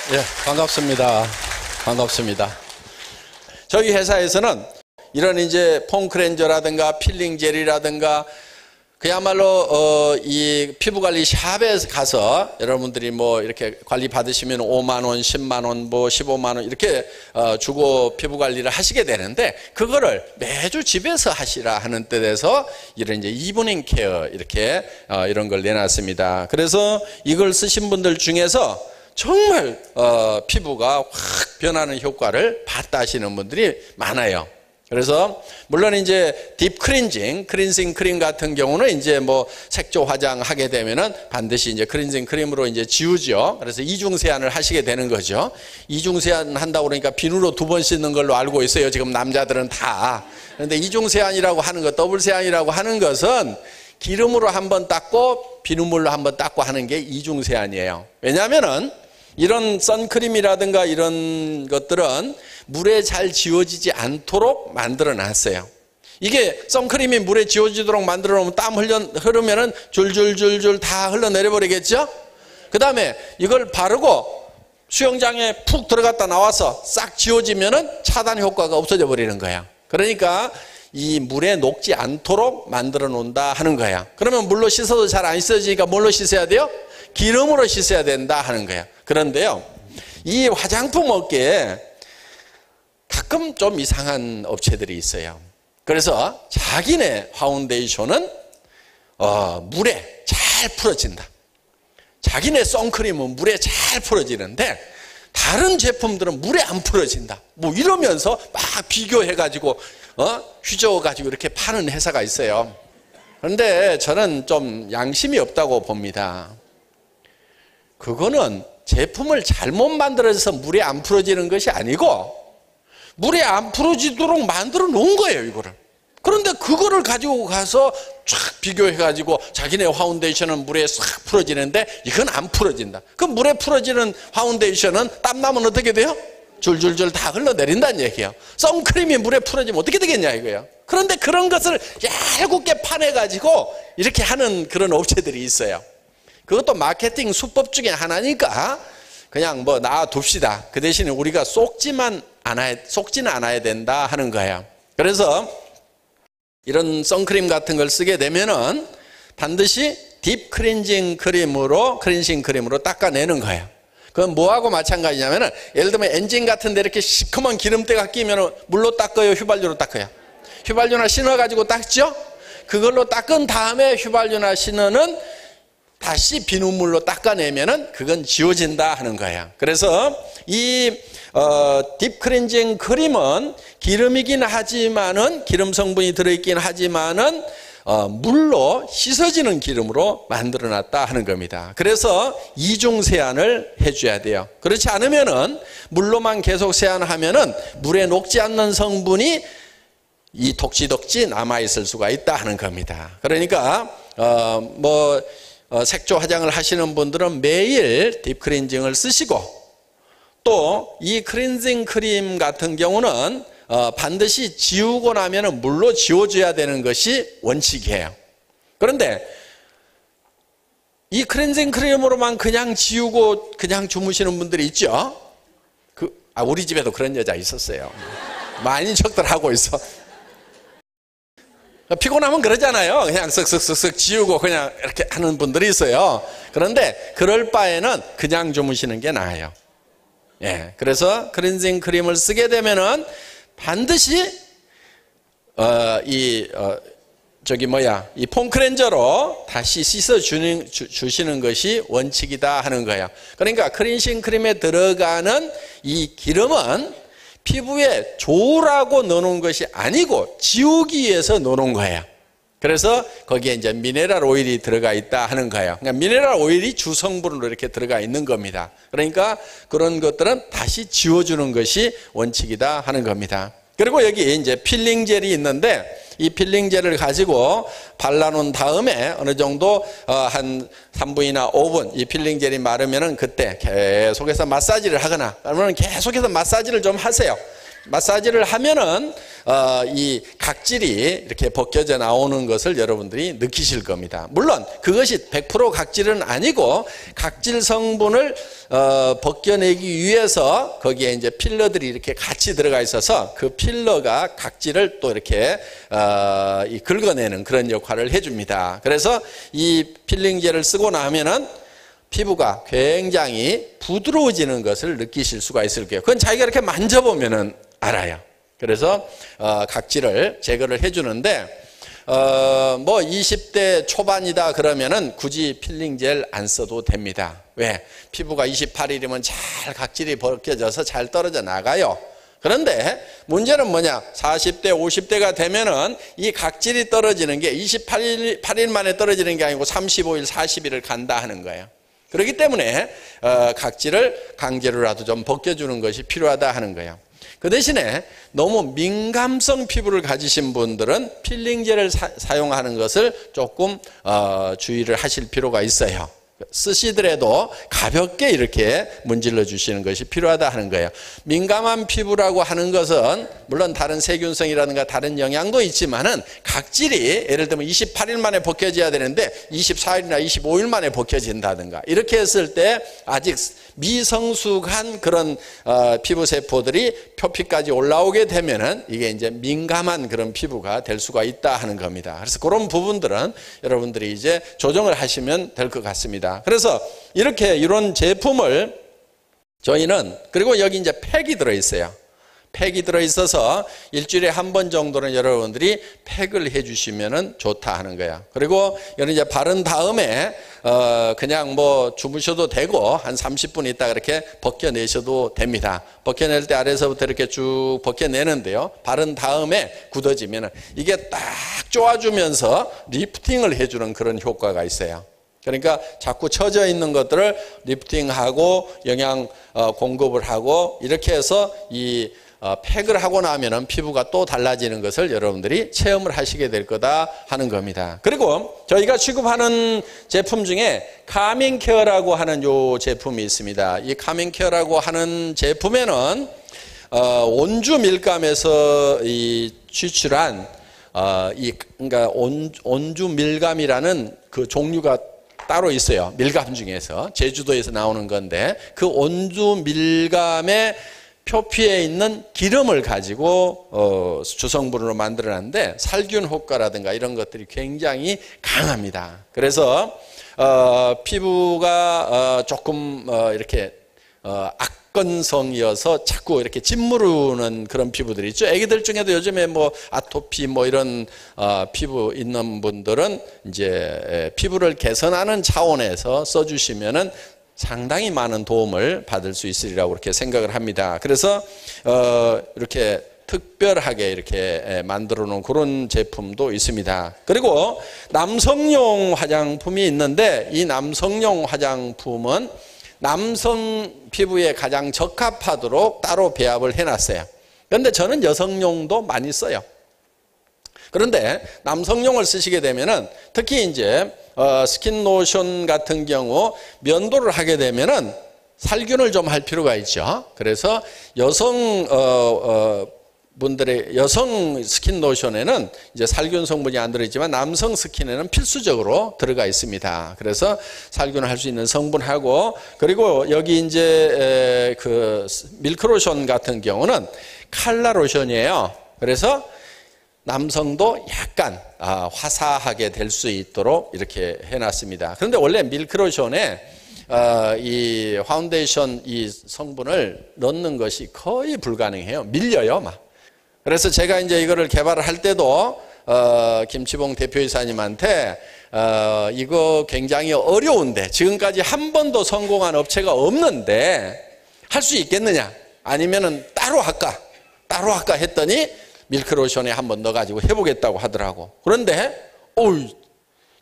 예, 반갑습니다. 반갑습니다. 저희 회사에서는 이런 이제 폼 클렌저라든가 필링 젤이라든가 그야말로 이 피부관리 샵에 가서 여러분들이 뭐 이렇게 관리 받으시면 5만 원, 10만 원, 뭐 15만 원 이렇게 주고 피부관리를 하시게 되는데 그거를 매주 집에서 하시라 하는 뜻에서 이런 이제 이브닝 케어 이렇게 이런 걸 내놨습니다. 그래서 이걸 쓰신 분들 중에서 정말 피부가 확 변하는 효과를 봤다 하시는 분들이 많아요. 그래서 물론 이제 딥 클렌징 크림 같은 경우는 이제 뭐 색조 화장하게 되면은 반드시 이제 클렌징 크림으로 이제 지우죠. 그래서 이중 세안을 하시게 되는 거죠. 이중 세안 한다고 그러니까 비누로 2번 씻는 걸로 알고 있어요. 지금 남자들은 다. 그런데 이중 세안이라고 하는 것, 더블 세안이라고 하는 것은 기름으로 한번 닦고 비누물로 한번 닦고 하는 게 이중 세안이에요. 왜냐하면은 이런 선크림이라든가 이런 것들은 물에 잘 지워지지 않도록 만들어 놨어요. 이게 선크림이 물에 지워지도록 만들어 놓으면 땀 흐르면은 줄줄줄줄 다 흘러내려 버리겠죠? 그 다음에 이걸 바르고 수영장에 푹 들어갔다 나와서 싹 지워지면은 차단 효과가 없어져 버리는 거야. 그러니까 이 물에 녹지 않도록 만들어 놓는다 하는 거야. 그러면 물로 씻어도 잘 안 씻어지니까 뭘로 씻어야 돼요? 기름으로 씻어야 된다 하는 거예요. 그런데요, 이 화장품 업계에 가끔 좀 이상한 업체들이 있어요. 그래서 자기네 파운데이션은 물에 잘 풀어진다. 자기네 선크림은 물에 잘 풀어지는데 다른 제품들은 물에 안 풀어진다. 뭐 이러면서 막 비교해가지고 휘저어가지고 이렇게 파는 회사가 있어요. 그런데 저는 좀 양심이 없다고 봅니다. 그거는 제품을 잘못 만들어서 물에 안 풀어지는 것이 아니고 물에 안 풀어지도록 만들어 놓은 거예요, 이거를. 그런데 그거를 가지고 가서 쫙 비교해가지고 자기네 파운데이션은 물에 싹 풀어지는데 이건 안 풀어진다. 그럼 물에 풀어지는 파운데이션은 땀나면 어떻게 돼요? 줄줄줄 다 흘러내린다는 얘기예요. 선크림이 물에 풀어지면 어떻게 되겠냐 이거예요. 그런데 그런 것을 얄궂게 파내가지고 이렇게 하는 그런 업체들이 있어요. 그것도 마케팅 수법 중에 하나니까 그냥 뭐 놔둡시다. 그 대신에 우리가 속지는 않아야 된다 하는 거예요. 그래서 이런 선크림 같은 걸 쓰게 되면은 반드시 딥 클렌징 크림으로 닦아내는 거예요. 그건 뭐하고 마찬가지냐면은 예를 들면 엔진 같은 데 이렇게 시커먼 기름때가 끼면은 물로 닦아요, 휘발유로 닦아요? 휘발유나 신어 가지고 닦죠? 그걸로 닦은 다음에 휘발유나 신어는 다시 비눗물로 닦아내면은 그건 지워진다 하는 거야. 그래서 이 딥 클렌징 크림은 기름이긴 하지만은 기름 성분이 들어있긴 하지만은 물로 씻어지는 기름으로 만들어 놨다 하는 겁니다. 그래서 이중 세안을 해줘야 돼요. 그렇지 않으면은 물로만 계속 세안하면은 물에 녹지 않는 성분이 이 독지독지 남아있을 수가 있다 하는 겁니다. 그러니까 색조 화장을 하시는 분들은 매일 딥 클렌징을 쓰시고 또 이 클렌징 크림 같은 경우는 반드시 지우고 나면 물로 지워줘야 되는 것이 원칙이에요. 그런데 이 클렌징 크림으로만 그냥 지우고 그냥 주무시는 분들이 있죠. 우리 집에도 그런 여자 있었어요. 많은 척들 하고 있어. 피곤하면 그러잖아요. 그냥 쓱쓱쓱쓱 지우고 그냥 이렇게 하는 분들이 있어요. 그런데 그럴 바에는 그냥 주무시는 게 나아요. 예, 그래서 클렌징 크림을 쓰게 되면은 반드시 이 폼 클렌저로 다시 씻어 주시는 것이 원칙이다 하는 거예요. 그러니까 클렌징 크림에 들어가는 이 기름은 피부에 좋으라고 넣어놓은 것이 아니고 지우기 위해서 넣어놓은 거예요. 그래서 거기에 이제 미네랄 오일이 들어가 있다 하는 거예요. 그러니까 미네랄 오일이 주성분으로 이렇게 들어가 있는 겁니다. 그러니까 그런 것들은 다시 지워주는 것이 원칙이다 하는 겁니다. 그리고 여기 이제 필링 젤이 있는데 이 필링 젤을 가지고 발라놓은 다음에 어느 정도 한 3분이나 5분 이 필링 젤이 마르면은 그때 계속해서 마사지를 하거나 그러면 계속해서 마사지를 좀 하세요. 마사지를 하면은 이 각질이 이렇게 벗겨져 나오는 것을 여러분들이 느끼실 겁니다. 물론 그것이 100% 각질은 아니고 각질 성분을 벗겨내기 위해서 거기에 이제 필러들이 이렇게 같이 들어가 있어서 그 필러가 각질을 또 이렇게 긁어내는 그런 역할을 해줍니다. 그래서 이 필링젤을 쓰고 나면은 피부가 굉장히 부드러워지는 것을 느끼실 수가 있을 거예요. 그건 자기가 이렇게 만져보면은 알아요. 그래서 각질을 제거를 해주는데 뭐 20대 초반이다 그러면은 굳이 필링젤 안 써도 됩니다. 왜? 피부가 28일이면 잘 각질이 벗겨져서 잘 떨어져 나가요. 그런데 문제는 뭐냐? 40대, 50대가 되면은 이 각질이 떨어지는 게 28일 만에 떨어지는 게 아니고 35일, 40일을 간다 하는 거예요. 그렇기 때문에 각질을 강제로라도 좀 벗겨주는 것이 필요하다 하는 거예요. 그 대신에 너무 민감성 피부를 가지신 분들은 필링젤을 사용하는 것을 조금 주의를 하실 필요가 있어요. 쓰시더라도 가볍게 이렇게 문질러 주시는 것이 필요하다 하는 거예요. 민감한 피부라고 하는 것은 물론 다른 세균성이라든가 다른 영향도 있지만은 각질이 예를 들면 28일 만에 벗겨져야 되는데 24일이나 25일 만에 벗겨진다든가 이렇게 했을 때 아직 미성숙한 그런 피부 세포들이 표피까지 올라오게 되면은 이게 이제 민감한 그런 피부가 될 수가 있다 하는 겁니다. 그래서 그런 부분들은 여러분들이 이제 조정을 하시면 될 것 같습니다. 그래서 이런 제품을 저희는 그리고 여기 이제 팩이 들어있어요. 팩이 들어있어서 일주일에 한 번 정도는 여러분들이 팩을 해주시면 좋다 하는 거야. 그리고 이런 이제 바른 다음에 그냥 뭐 주무셔도 되고 한 30분 있다 그렇게 벗겨내셔도 됩니다. 벗겨낼 때 아래서부터 이렇게 쭉 벗겨내는데요. 바른 다음에 굳어지면 이게 딱 쪼아주면서 리프팅을 해주는 그런 효과가 있어요. 그러니까 자꾸 처져 있는 것들을 리프팅하고 영양 공급을 하고 이렇게 해서 이 팩을 하고 나면은 피부가 또 달라지는 것을 여러분들이 체험을 하시게 될 거다 하는 겁니다. 그리고 저희가 취급하는 제품 중에 카밍케어라고 하는 요 제품이 있습니다. 이 카밍케어라고 하는 제품에는 온주 밀감에서 취출한 그러니까 온주 밀감이라는 그 종류가 따로 있어요. 밀감 중에서 제주도에서 나오는 건데 그 온주 밀감의 표피에 있는 기름을 가지고 주성분으로 만들어놨는데 살균 효과라든가 이런 것들이 굉장히 강합니다. 그래서 피부가 조금 이렇게 악건성이어서 자꾸 이렇게 짓무르는 그런 피부들이 있죠. 애기들 중에도 요즘에 뭐 아토피 뭐 이런 피부 있는 분들은 이제 피부를 개선하는 차원에서 써주시면은 상당히 많은 도움을 받을 수 있으리라고 그렇게 생각을 합니다. 그래서 이렇게 특별하게 이렇게 만들어 놓은 그런 제품도 있습니다. 그리고 남성용 화장품이 있는데 이 남성용 화장품은 남성 피부에 가장 적합하도록 따로 배합을 해놨어요. 그런데 저는 여성용도 많이 써요. 그런데 남성용을 쓰시게 되면은 특히 이제 스킨 로션 같은 경우 면도를 하게 되면은 살균을 좀 할 필요가 있죠. 그래서 여성 스킨 로션에는 이제 살균 성분이 안 들어있지만 남성 스킨에는 필수적으로 들어가 있습니다. 그래서 살균을 할 수 있는 성분하고 그리고 여기 이제 그 밀크 로션 같은 경우는 칼라 로션이에요. 그래서 남성도 약간 화사하게 될 수 있도록 이렇게 해놨습니다. 그런데 원래 밀크로션에 이 파운데이션 이 성분을 넣는 것이 거의 불가능해요. 밀려요, 막. 그래서 제가 이제 이거를 개발을 할 때도 김치봉 대표이사님한테 이거 굉장히 어려운데 지금까지 한 번도 성공한 업체가 없는데 할 수 있겠느냐? 아니면은 따로 할까 했더니 밀크로션에 한번 넣어가지고 해보겠다고 하더라고. 그런데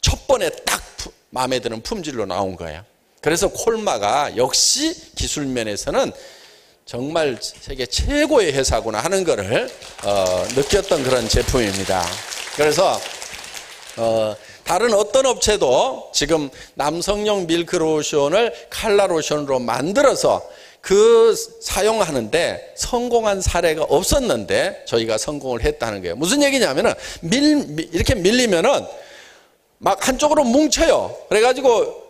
첫 번에 딱 마음에 드는 품질로 나온 거예요. 그래서 콜마가 역시 기술면에서는 정말 세계 최고의 회사구나 하는 거를 느꼈던 그런 제품입니다. 그래서 다른 어떤 업체도 지금 남성용 밀크로션을 칼라 로션으로 만들어서 그 사용하는데 성공한 사례가 없었는데 저희가 성공을 했다는 거예요. 무슨 얘기냐면은 이렇게 밀리면은 막 한쪽으로 뭉쳐요. 그래가지고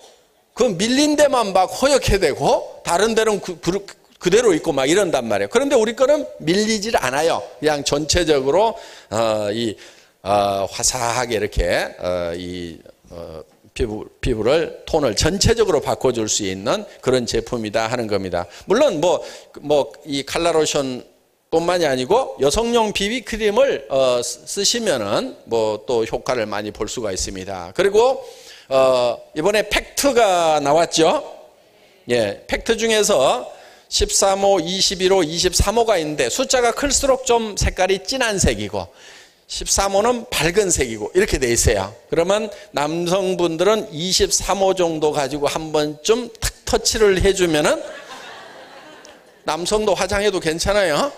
그 밀린 데만 막 허옇게 되고 다른 데는 그대로 있고 막 이런단 말이에요. 그런데 우리 거는 밀리질 않아요. 그냥 전체적으로 화사하게 이렇게 피부를 톤을 전체적으로 바꿔줄 수 있는 그런 제품이다 하는 겁니다. 물론 이 칼라로션 뿐만이 아니고 여성용 비비크림을 쓰시면은 또 효과를 많이 볼 수가 있습니다. 그리고 이번에 팩트가 나왔죠. 예, 팩트 중에서 13호, 21호, 23호가 있는데 숫자가 클수록 좀 색깔이 진한 색이고 13호는 밝은 색이고 이렇게 돼 있어요. 그러면 남성분들은 23호 정도 가지고 한 번쯤 탁 터치를 해주면은 남성도 화장해도 괜찮아요.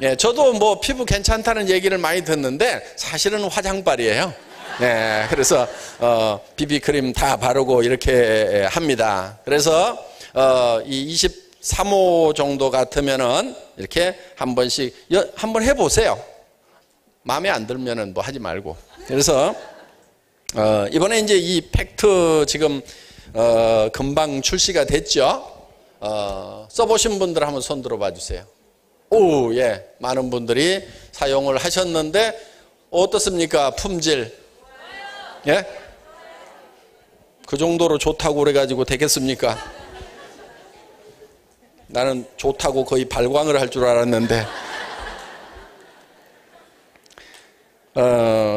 예, 저도 피부 괜찮다는 얘기를 많이 듣는데 사실은 화장빨이에요. 예, 그래서 비비크림 다 바르고 이렇게 합니다. 그래서 이 23호 정도 같으면은 이렇게 한 번씩 한번 해보세요. 마음에 안 들면은 하지 말고. 그래서 이번에 이제 이 팩트 지금 금방 출시가 됐죠. 써보신 분들 한번 손 들어봐 주세요. 오, 예, 많은 분들이 사용을 하셨는데 어떻습니까? 품질? 예? 그 정도로 좋다고 그래가지고 되겠습니까? 나는 좋다고 거의 발광을 할 줄 알았는데.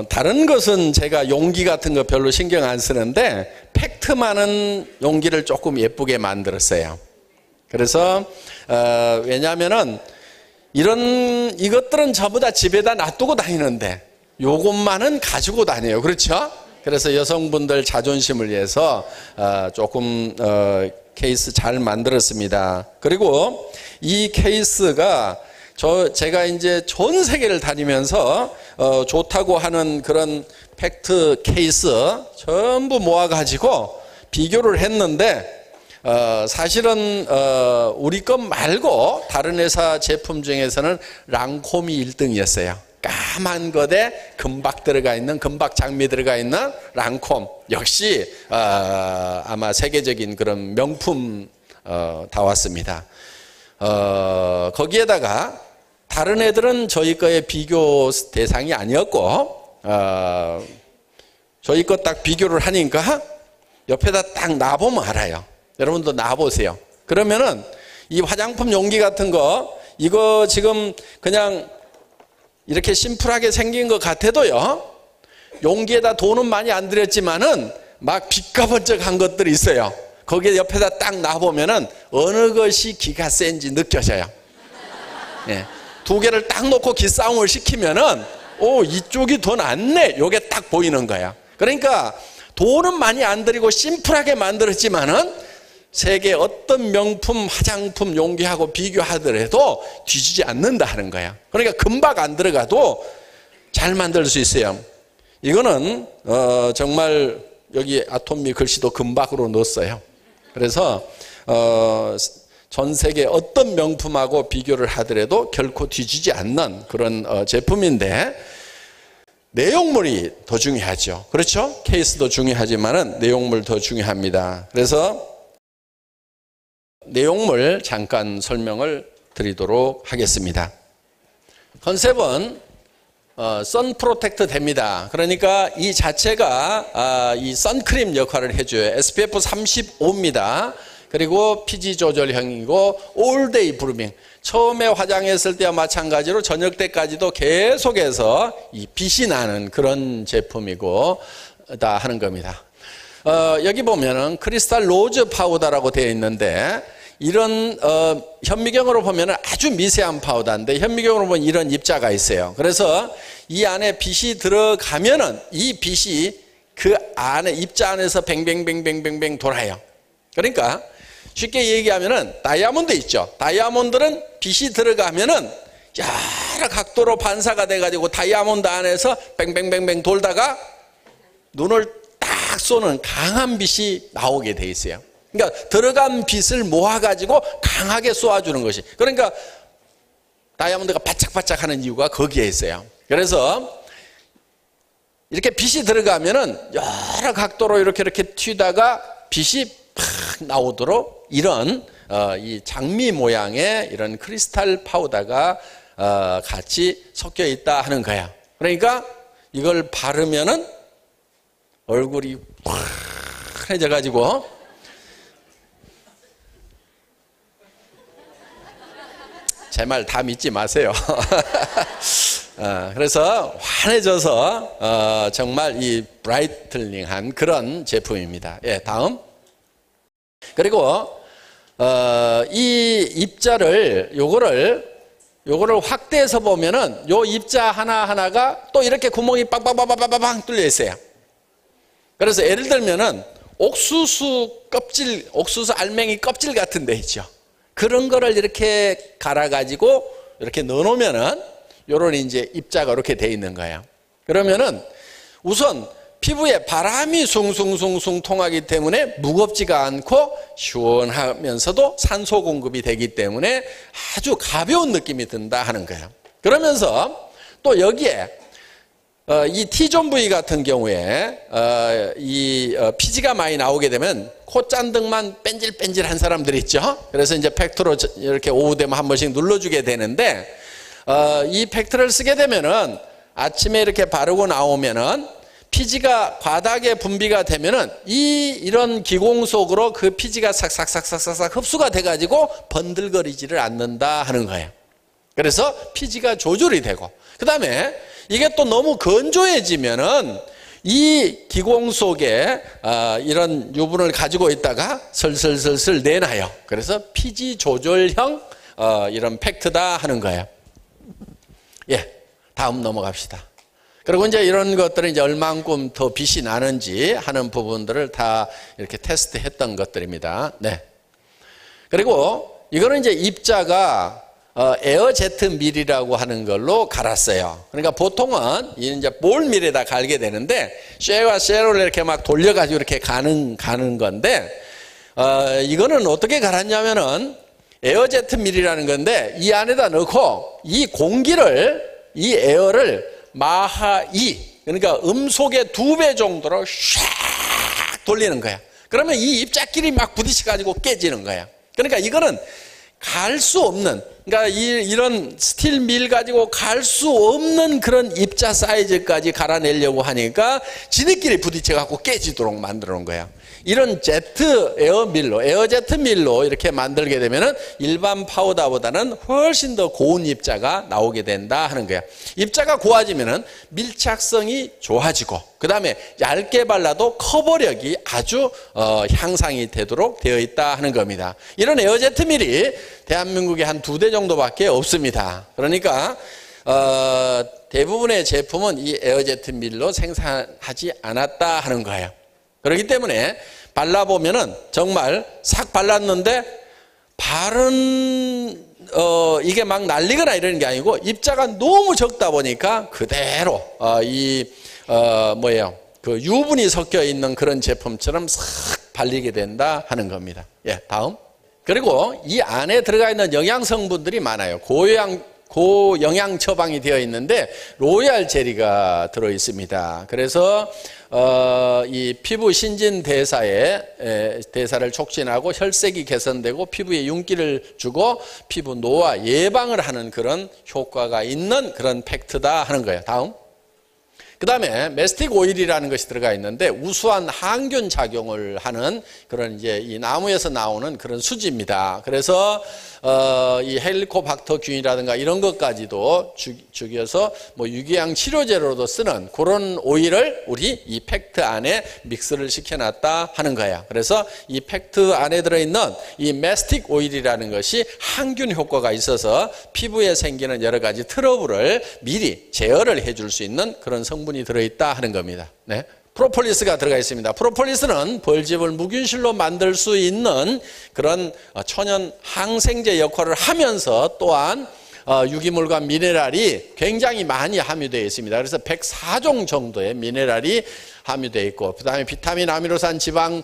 다른 것은 제가 용기 같은 거 별로 신경 안 쓰는데 팩트만은 용기를 조금 예쁘게 만들었어요. 그래서 왜냐하면은 이것들은 전부 다 집에다 놔두고 다니는데 요것만은 가지고 다녀요. 그렇죠? 그래서 여성분들 자존심을 위해서 조금 케이스 잘 만들었습니다. 그리고 이 케이스가 제가 이제 전 세계를 다니면서 좋다고 하는 그런 팩트 케이스 전부 모아가지고 비교를 했는데 사실은 우리 것 말고 다른 회사 제품 중에서는 랑콤이 1등이었어요. 까만 것에 금박 들어가 있는, 금박 장미 들어가 있는 랑콤. 역시 아마 세계적인 그런 명품 다왔습니다. 거기에다가 다른 애들은 저희 거의 비교 대상이 아니었고 저희 거 딱 비교를 하니까 옆에다 딱 놔보면 알아요. 여러분도 놔보세요. 그러면은 이 화장품 용기 같은 거 이거 지금 그냥 이렇게 심플하게 생긴 것 같아도요, 용기에다 돈은 많이 안 들였지만은 막 빛가번쩍한 것들이 있어요. 거기에 옆에다 딱 놔보면은 어느 것이 기가 센지 느껴져요. 예. 두 개를 딱 놓고 기싸움을 시키면은 이쪽이 더 낫네, 요게 딱 보이는 거야. 그러니까 돈은 많이 안 들이고 심플하게 만들었지만은 세계 어떤 명품 화장품 용기하고 비교하더라도 뒤지지 않는다 하는 거야. 그러니까 금박 안 들어가도 잘 만들 수 있어요. 이거는 정말 여기 아토미 글씨도 금박으로 넣었어요. 그래서 전 세계 어떤 명품하고 비교를 하더라도 결코 뒤지지 않는 그런 제품인데 내용물이 더 중요하죠. 그렇죠? 케이스도 중요하지만은 내용물 더 중요합니다. 그래서 내용물 잠깐 설명을 드리도록 하겠습니다. 컨셉은 선 프로텍트 됩니다. 그러니까 이 자체가 이 선크림 역할을 해줘요. SPF 35입니다. 그리고 피지 조절형이고 올데이 브루밍. 처음에 화장했을 때와 마찬가지로 저녁 때까지도 계속해서 이 빛이 나는 그런 제품이고 다 하는 겁니다. 여기 보면은 크리스탈 로즈 파우더라고 되어 있는데 이런 현미경으로 보면은 아주 미세한 파우더인데 현미경으로 보면 이런 입자가 있어요. 그래서 이 안에 빛이 들어가면은 이 빛이 그 안에 입자 안에서 뱅뱅뱅뱅뱅뱅 돌아요. 그러니까 쉽게 얘기하면은 다이아몬드 있죠. 다이아몬드는 빛이 들어가면은 여러 각도로 반사가 돼가지고 다이아몬드 안에서 뱅뱅뱅뱅 돌다가 눈을 딱 쏘는 강한 빛이 나오게 돼 있어요. 그러니까 들어간 빛을 모아가지고 강하게 쏘아주는 것이. 그러니까 다이아몬드가 바짝바짝하는 이유가 거기에 있어요. 그래서 이렇게 빛이 들어가면은 여러 각도로 이렇게 튀다가 빛이 팍 나오도록 이런 이 장미 모양의 이런 크리스탈 파우더가 같이 섞여 있다 하는 거야. 그러니까 이걸 바르면은 얼굴이 환해져 가지고 제 말 다 믿지 마세요. 그래서 환해져서 정말 이 브라이틀링한 그런 제품입니다. 예, 다음. 그리고 이 입자를 요거를 확대해서 보면은 요 입자 하나하나가 또 이렇게 구멍이 빵빵빵빵빵 뚫려 있어요. 그래서 예를 들면은 옥수수 껍질, 옥수수 알맹이 껍질 같은 데 있죠. 그런 거를 이렇게 갈아가지고 이렇게 넣어놓으면은 요런 이제 입자가 이렇게 돼 있는 거예요. 그러면은 우선 피부에 바람이 숭숭숭숭 통하기 때문에 무겁지가 않고 시원하면서도 산소 공급이 되기 때문에 아주 가벼운 느낌이 든다 하는 거예요. 그러면서 또 여기에 이 T존 부위 같은 경우에 이 피지가 많이 나오게 되면 콧잔등만 뺀질뺀질한 사람들 있죠. 그래서 이제 팩트로 이렇게 오후 되면 한 번씩 눌러주게 되는데 이 팩트를 쓰게 되면은 아침에 이렇게 바르고 나오면은 피지가 바닥에 분비가 되면은 이런 기공 속으로 그 피지가 싹싹싹싹싹 흡수가 돼가지고 번들거리지를 않는다 하는 거예요. 그래서 피지가 조절이 되고, 그 다음에 이게 또 너무 건조해지면은 이 기공 속에 이런 유분을 가지고 있다가 슬슬슬슬 내놔요. 그래서 피지 조절형 이런 팩트다 하는 거예요. 예, 다음 넘어갑시다. 그리고 이제 이런 것들은 이제 얼만큼 더 빛이 나는지 하는 부분들을 다 이렇게 테스트했던 것들입니다. 네. 그리고 이거는 이제 입자가 에어제트 밀이라고 하는 걸로 갈았어요. 그러니까 보통은 이제 볼 밀에다 갈게 되는데 쉐와 쉐로를 이렇게 막 돌려가지고 이렇게 가는 건데 이거는 어떻게 갈았냐면은 에어제트 밀이라는 건데 이 안에다 넣고 이 공기를 이 에어를 마하 2, 그러니까 음속의 2배 정도로 샥 돌리는 거야. 그러면 이 입자끼리 막 부딪혀가지고 깨지는 거야. 그러니까 이거는 갈 수 없는, 그러니까 이런 스틸 밀 가지고 갈 수 없는 그런 입자 사이즈까지 갈아내려고 하니까 지네끼리 부딪혀갖고 깨지도록 만들어 놓은 거야. 이런 제트 에어제트 밀로 이렇게 만들게 되면은 일반 파우더보다는 훨씬 더 고운 입자가 나오게 된다 하는 거야. 입자가 고와지면은 밀착성이 좋아지고, 그 다음에 얇게 발라도 커버력이 아주 향상이 되도록 되어 있다 하는 겁니다. 이런 에어제트 밀이 대한민국에 한 2대 정도밖에 없습니다. 그러니까 대부분의 제품은 이 에어제트 밀로 생산하지 않았다 하는 거예요. 그렇기 때문에 발라보면은 정말 싹 발랐는데 이게 막 날리거나 이러는 게 아니고 입자가 너무 적다 보니까 그대로 그 유분이 섞여 있는 그런 제품처럼 싹 발리게 된다 하는 겁니다. 예, 다음. 그리고 이 안에 들어가 있는 영양 성분들이 많아요. 고영양 처방이 되어 있는데 로얄 젤리가 들어 있습니다. 그래서 이 피부 신진 대사를 촉진하고 혈색이 개선되고 피부에 윤기를 주고 피부 노화 예방을 하는 그런 효과가 있는 그런 팩트다 하는 거예요. 다음. 그 다음에 메스틱 오일이라는 것이 들어가 있는데 우수한 항균 작용을 하는 그런 이제 이 나무에서 나오는 그런 수지입니다. 그래서 이 헬리코박터균이라든가 이런 것까지도 죽여서 뭐 유기양 치료제로도 쓰는 그런 오일을 우리 이 팩트 안에 믹스를 시켜놨다 하는 거야. 그래서 이 팩트 안에 들어있는 이 메스틱 오일이라는 것이 항균 효과가 있어서 피부에 생기는 여러 가지 트러블을 미리 제어를 해줄 수 있는 그런 성분이 들어있다 하는 겁니다. 네. 프로폴리스가 들어가 있습니다. 프로폴리스는 벌집을 무균실로 만들 수 있는 그런 천연 항생제 역할을 하면서 또한 유기물과 미네랄이 굉장히 많이 함유되어 있습니다. 그래서 104종 정도의 미네랄이 함유되어 있고, 그 다음에 비타민, 아미노산, 지방,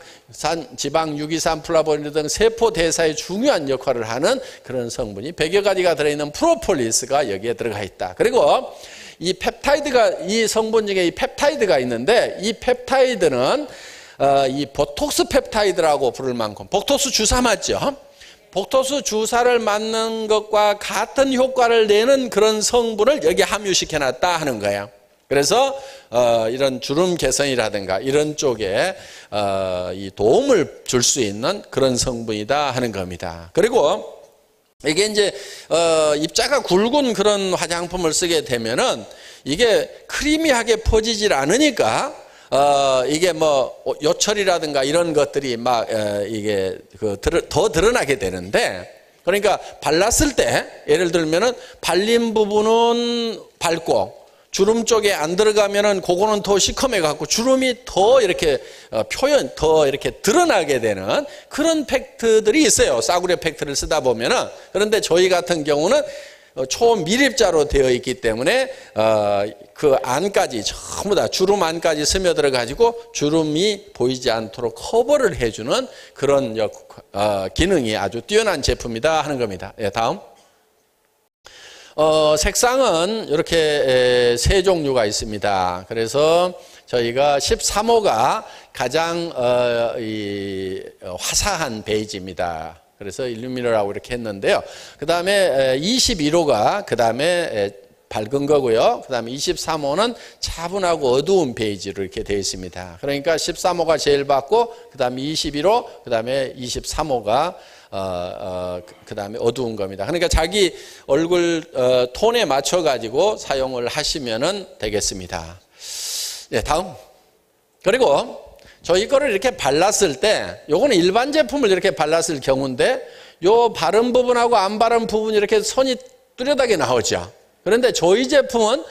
유기산, 플라보노이드 등 세포 대사에 중요한 역할을 하는 그런 성분이 100여 가지가 들어있는 프로폴리스가 여기에 들어가 있다. 그리고 이 펩타이드가, 이 성분 중에 이 펩타이드가 있는데, 이 펩타이드는 이 보톡스 펩타이드라고 부를 만큼, 보톡스 주사 맞죠? 보톡스 주사를 맞는 것과 같은 효과를 내는 그런 성분을 여기에 함유시켜놨다 하는 거예요. 그래서 이런 주름 개선이라든가 이런 쪽에 이 도움을 줄 수 있는 그런 성분이다 하는 겁니다. 그리고 이게 이제 입자가 굵은 그런 화장품을 쓰게 되면은 이게 크리미하게 퍼지질 않으니까 이게 뭐 요철이라든가 이런 것들이 막 이게 더 드러나게 되는데, 그러니까 발랐을 때 예를 들면은 발린 부분은 밝고 주름 쪽에 안 들어가면은 그거는 더 시커매 갖고 주름이 더 이렇게 더 이렇게 드러나게 되는 그런 팩트들이 있어요. 싸구려 팩트를 쓰다 보면은. 그런데 저희 같은 경우는 초밀입자로 되어 있기 때문에 그 안까지 전부 다 주름 안까지 스며들어 가지고 주름이 보이지 않도록 커버를 해주는 그런 기능이 아주 뛰어난 제품이다 하는 겁니다. 예, 다음. 색상은 이렇게 세 종류가 있습니다. 그래서 저희가 13호가 가장 화사한 베이지입니다. 그래서 일루미너라고 이렇게 했는데요. 그 다음에 21호가 그 다음에 밝은 거고요. 그 다음에 23호는 차분하고 어두운 베이지로 이렇게 되어 있습니다. 그러니까 13호가 제일 밝고, 그 다음에 21호, 그 다음에 23호가 그 다음에 어두운 겁니다. 그러니까 자기 얼굴 톤에 맞춰 가지고 사용을 하시면 되겠습니다. 네, 다음. 그리고 저희 거를 이렇게 발랐을 때, 요거는 일반 제품을 이렇게 발랐을 경우인데, 요 바른 부분하고 안 바른 부분이 이렇게 선이 뚜렷하게 나오죠. 그런데 저희 제품은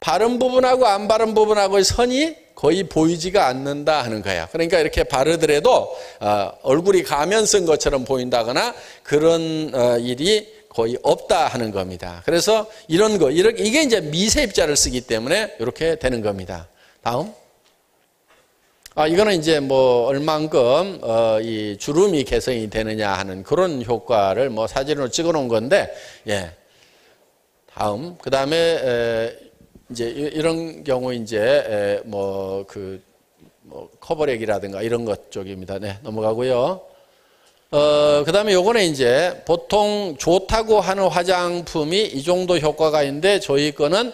바른 부분하고 안 바른 부분하고의 선이 거의 보이지가 않는다 하는 거예요. 그러니까 이렇게 바르더라도 얼굴이 가면 쓴 것처럼 보인다거나 그런 일이 거의 없다 하는 겁니다. 그래서 이런 거, 이게 이제 미세 입자를 쓰기 때문에 이렇게 되는 겁니다. 다음. 이거는 이제 뭐 얼만큼 이 주름이 개선이 되느냐 하는 그런 효과를 뭐 사진으로 찍어 놓은 건데, 예. 다음. 그 다음에 이제 이런 경우 이제 뭐 커버력이라든가 이런 것 쪽입니다. 네, 넘어가고요. 그 다음에 요거는 이제 보통 좋다고 하는 화장품이 이 정도 효과가 있는데 저희 거는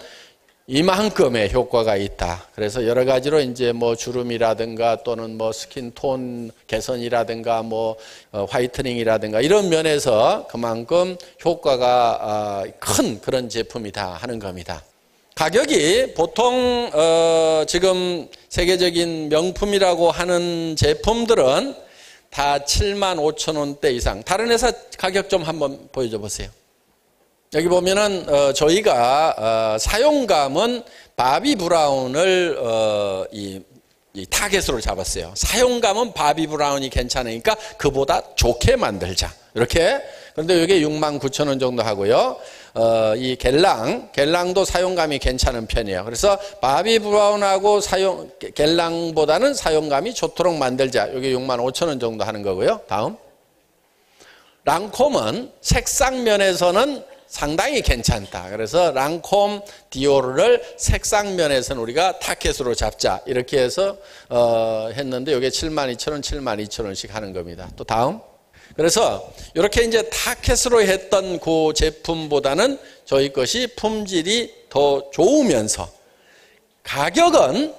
이만큼의 효과가 있다. 그래서 여러 가지로 이제 뭐 주름이라든가 또는 뭐 스킨톤 개선이라든가 뭐 화이트닝이라든가 이런 면에서 그만큼 효과가 큰 그런 제품이다 하는 겁니다. 가격이 보통 지금 세계적인 명품이라고 하는 제품들은 다 75,000원대 이상. 다른 회사 가격 좀 한번 보여줘 보세요. 여기 보면은 저희가 사용감은 바비 브라운을 이 타겟으로 잡았어요. 사용감은 바비 브라운이 괜찮으니까 그보다 좋게 만들자. 이렇게. 그런데 이게 69,000원 정도 하고요. 이 겔랑도 사용감이 괜찮은 편이에요. 그래서 바비 브라운하고 겔랑보다는 사용감이 좋도록 만들자. 이게 65,000원 정도 하는 거고요. 다음. 랑콤은 색상 면에서는 상당히 괜찮다. 그래서 랑콤 디오르를 색상 면에서는 우리가 타켓으로 잡자. 이렇게 해서 했는데 이게 72,000원, 72,000원씩 하는 겁니다. 또 다음. 그래서 이렇게 이제 타켓으로 했던 그 제품보다는 저희 것이 품질이 더 좋으면서 가격은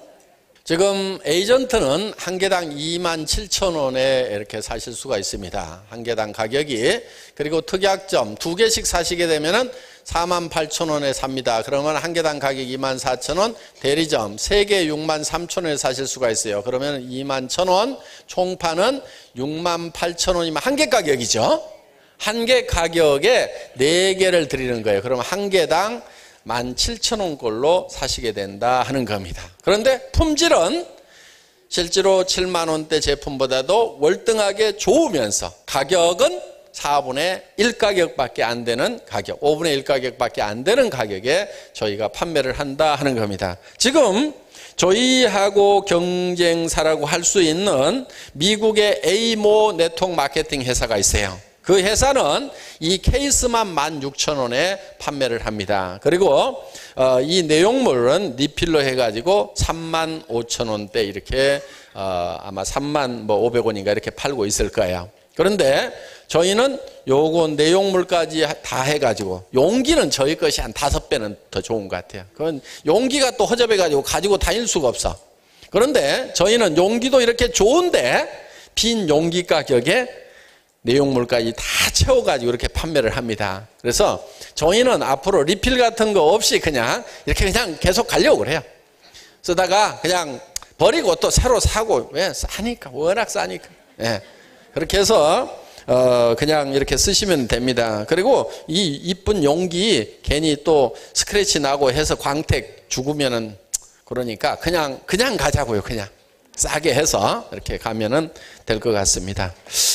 지금 에이전트는 한 개당 27,000원에 이렇게 사실 수가 있습니다. 한 개당 가격이. 그리고 특약점 2개씩 사시게 되면은 48,000원에 삽니다. 그러면 한 개당 가격 24,000원, 대리점 3개 63,000원에 사실 수가 있어요. 그러면 21,000원, 총판은 68,000원이면 한 개 가격이죠. 한 개 가격에 4개를 드리는 거예요. 그러면 한 개당 17,000원 꼴로 사시게 된다 하는 겁니다. 그런데 품질은 실제로 7만 원대 제품보다도 월등하게 좋으면서 가격은 4분의 1 가격밖에 안 되는 가격, 5분의 1 가격밖에 안 되는 가격에 저희가 판매를 한다 하는 겁니다. 지금 저희하고 경쟁사라고 할 수 있는 미국의 에이모 네트워크 마케팅 회사가 있어요. 그 회사는 이 케이스만 16,000원에 판매를 합니다. 그리고 이 내용물은 리필로 해가지고 35,000원대 이렇게 아마 35,500원인가 이렇게 팔고 있을 거예요. 그런데 저희는 요거 내용물까지 다 해가지고, 용기는 저희 것이 한 5배는 더 좋은 것 같아요. 그건 용기가 또 허접해가지고 가지고 다닐 수가 없어. 그런데 저희는 용기도 이렇게 좋은데 빈 용기 가격에 내용물까지 다 채워가지고 이렇게 판매를 합니다. 그래서 저희는 앞으로 리필 같은 거 없이 그냥 이렇게 그냥 계속 가려고 그래요. 쓰다가 그냥 버리고 또 새로 사고, 왜? 싸니까, 워낙 싸니까. 예. 그렇게 해서 그냥 이렇게 쓰시면 됩니다. 그리고 이 이쁜 용기 괜히 또 스크래치 나고 해서 광택 죽으면은, 그러니까 그냥 가자고요. 그냥 싸게 해서 이렇게 가면은 될 것 같습니다.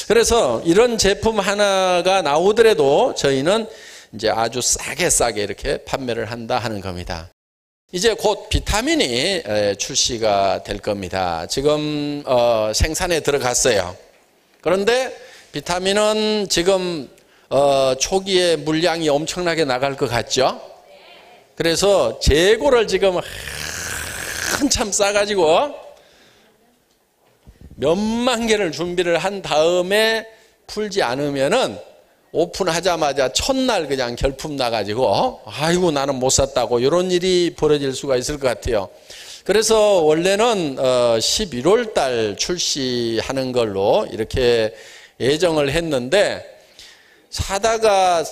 그래서 이런 제품 하나가 나오더라도 저희는 이제 아주 싸게 이렇게 판매를 한다 하는 겁니다. 이제 곧 비타민이 출시가 될 겁니다. 지금 생산에 들어갔어요. 그런데 비타민은 지금 초기에 물량이 엄청나게 나갈 것 같죠? 그래서 재고를 지금 한참 싸가지고 몇만 개를 준비를 한 다음에 풀지 않으면은 오픈하자마자 첫날 그냥 결품 나가지고 아이고 나는 못 샀다고 이런 일이 벌어질 수가 있을 것 같아요. 그래서 원래는 11월 달 출시하는 걸로 이렇게 예정을 했는데, 사다가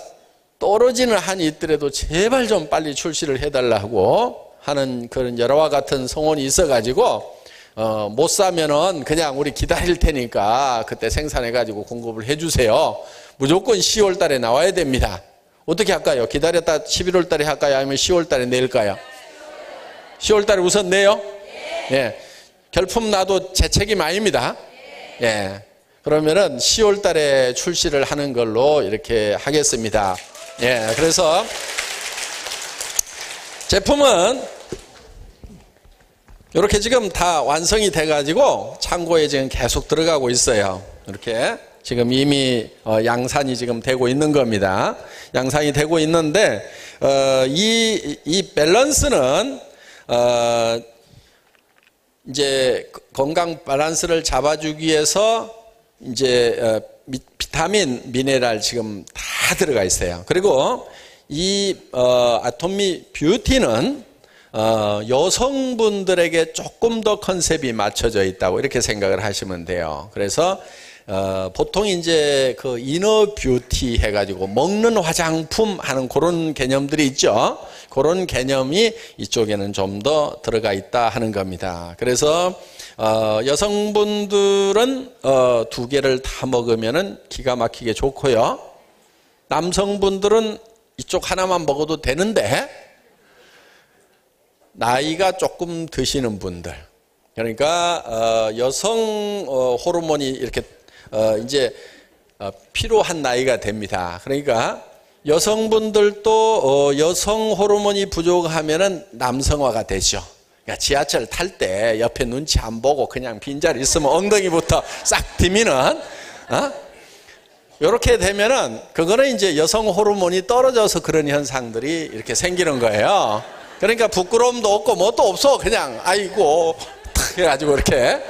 떨어지는 한이 있더라도 제발 좀 빨리 출시를 해달라고 하는 그런 여러와 같은 성원이 있어가지고 못 사면은 그냥 우리 기다릴 테니까 그때 생산해가지고 공급을 해주세요. 무조건 10월 달에 나와야 됩니다. 어떻게 할까요? 기다렸다 11월 달에 할까요? 아니면 10월 달에 낼까요? 10월 달에 우선 내요? 예. 결품 나도 제 책임 아닙니다. 예. 그러면은 10월 달에 출시를 하는 걸로 이렇게 하겠습니다. 예. 그래서 제품은 이렇게 지금 다 완성이 돼가지고 창고에 지금 계속 들어가고 있어요. 이렇게 지금 이미 양산이 지금 되고 있는 겁니다. 양산이 되고 있는데 이 밸런스는 이제 건강 밸런스를 잡아주기 위해서 이제 비타민, 미네랄 지금 다 들어가 있어요. 그리고 이 아토미 뷰티는 여성분들에게 조금 더 컨셉이 맞춰져 있다고 이렇게 생각을 하시면 돼요. 그래서 보통 이제 그 이너 뷰티 해가지고 먹는 화장품 하는 그런 개념들이 있죠. 그런 개념이 이쪽에는 좀 더 들어가 있다 하는 겁니다. 그래서 여성분들은 2개를 다 먹으면은 기가 막히게 좋고요. 남성분들은 이쪽 하나만 먹어도 되는데 나이가 조금 드시는 분들, 그러니까 여성 호르몬이 이렇게 이제 필요한 나이가 됩니다. 그러니까 여성분들도 여성 호르몬이 부족하면은 남성화가 되죠. 그러니까 지하철 탈 때 옆에 눈치 안 보고 그냥 빈자리 있으면 엉덩이부터 싹 디미는 이렇게 되면은 그거는 이제 여성 호르몬이 떨어져서 그런 현상들이 이렇게 생기는 거예요. 그러니까 부끄러움도 없고 뭣도 없어. 그냥 아이고 탁 해가지고 이렇게.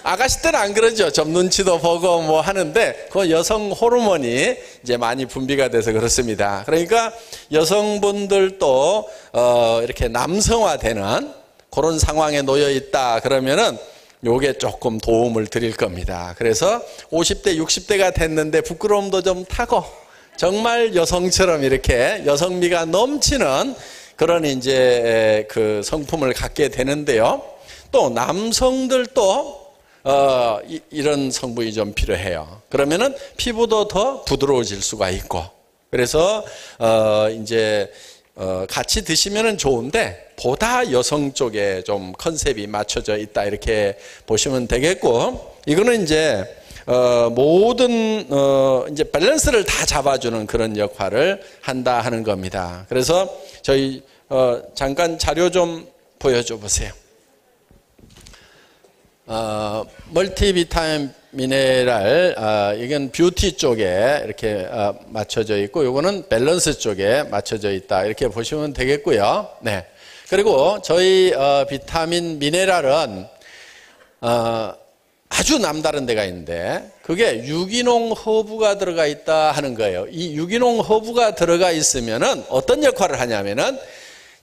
아가씨 때는 안 그러죠. 좀 눈치도 보고 뭐 하는데 그 여성 호르몬이 이제 많이 분비가 돼서 그렇습니다. 그러니까 여성분들도 이렇게 남성화되는 그런 상황에 놓여 있다 그러면은 요게 조금 도움을 드릴 겁니다. 그래서 50대 60대가 됐는데 부끄러움도 좀 타고 정말 여성처럼 이렇게 여성미가 넘치는 그런 이제 그 성품을 갖게 되는데요. 또 남성들도 이런 성분이 좀 필요해요. 그러면은 피부도 더 부드러워질 수가 있고, 그래서 이제 같이 드시면은 좋은데 보다 여성 쪽에 좀 컨셉이 맞춰져 있다 이렇게 보시면 되겠고, 이거는 이제 모든 이제 밸런스를 다 잡아주는 그런 역할을 한다 하는 겁니다. 그래서 저희 잠깐 자료 좀 보여줘 보세요. 멀티비타민 미네랄, 이건 뷰티 쪽에 이렇게 맞춰져 있고, 요거는 밸런스 쪽에 맞춰져 있다. 이렇게 보시면 되겠고요. 네. 그리고 저희 비타민 미네랄은 아주 남다른 데가 있는데, 그게 유기농 허브가 들어가 있다 하는 거예요. 이 유기농 허브가 들어가 있으면은 어떤 역할을 하냐면은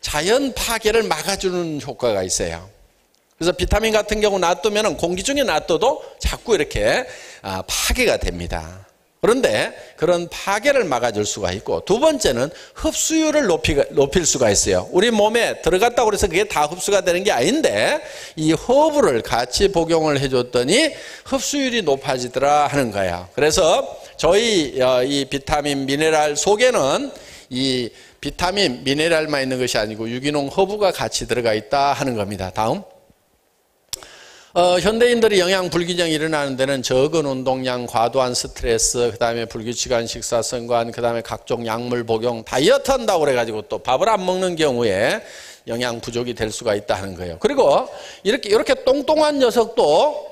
자연 파괴를 막아주는 효과가 있어요. 그래서 비타민 같은 경우 놔두면 공기 중에 놔둬도 자꾸 이렇게 파괴가 됩니다. 그런데 그런 파괴를 막아줄 수가 있고, 두 번째는 흡수율을 높일 수가 있어요. 우리 몸에 들어갔다고 해서 그게 다 흡수가 되는 게 아닌데, 이 허브를 같이 복용을 해줬더니 흡수율이 높아지더라 하는 거야. 그래서 저희 이 비타민 미네랄 속에는 이 비타민 미네랄만 있는 것이 아니고 유기농 허브가 같이 들어가 있다 하는 겁니다. 다음. 현대인들이 영양 불균형이 일어나는 데는 적은 운동량, 과도한 스트레스, 그 다음에 불규칙한 식사 습관, 그 다음에 각종 약물 복용, 다이어트 한다고 그래가지고 또 밥을 안 먹는 경우에 영양 부족이 될 수가 있다 하는 거예요. 그리고 이렇게 똥똥한 녀석도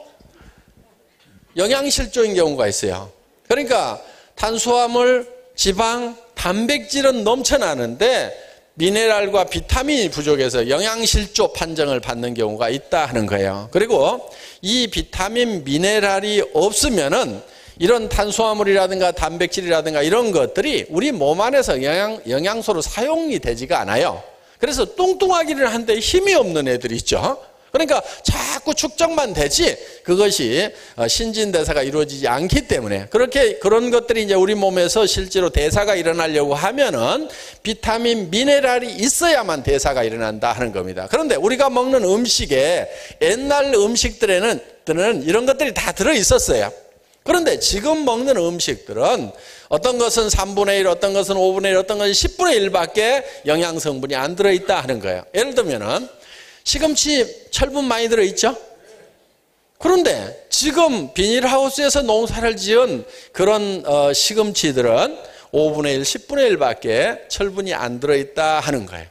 영양실조인 경우가 있어요. 그러니까 탄수화물, 지방, 단백질은 넘쳐나는데 미네랄과 비타민이 부족해서 영양실조 판정을 받는 경우가 있다 하는 거예요. 그리고 이 비타민 미네랄이 없으면은 이런 탄수화물이라든가 단백질이라든가 이런 것들이 우리 몸 안에서 영양소로 사용이 되지가 않아요. 그래서 뚱뚱하기는 한데 힘이 없는 애들이 있죠. 그러니까 자꾸 축적만 되지 그것이 신진대사가 이루어지지 않기 때문에 그런 것들이 이제 우리 몸에서 실제로 대사가 일어나려고 하면은 비타민 미네랄이 있어야만 대사가 일어난다 하는 겁니다. 그런데 우리가 먹는 음식에 옛날 음식들에는 이런 것들이 다 들어 있었어요. 그런데 지금 먹는 음식들은 어떤 것은 3분의 1, 어떤 것은 5분의 1, 어떤 것은 10분의 1밖에 영양 성분이 안 들어있다 하는 거예요. 예를 들면은 시금치 철분 많이 들어있죠? 그런데 지금 비닐하우스에서 농사를 지은 그런 시금치들은 5분의 1, 10분의 1밖에 철분이 안 들어있다 하는 거예요.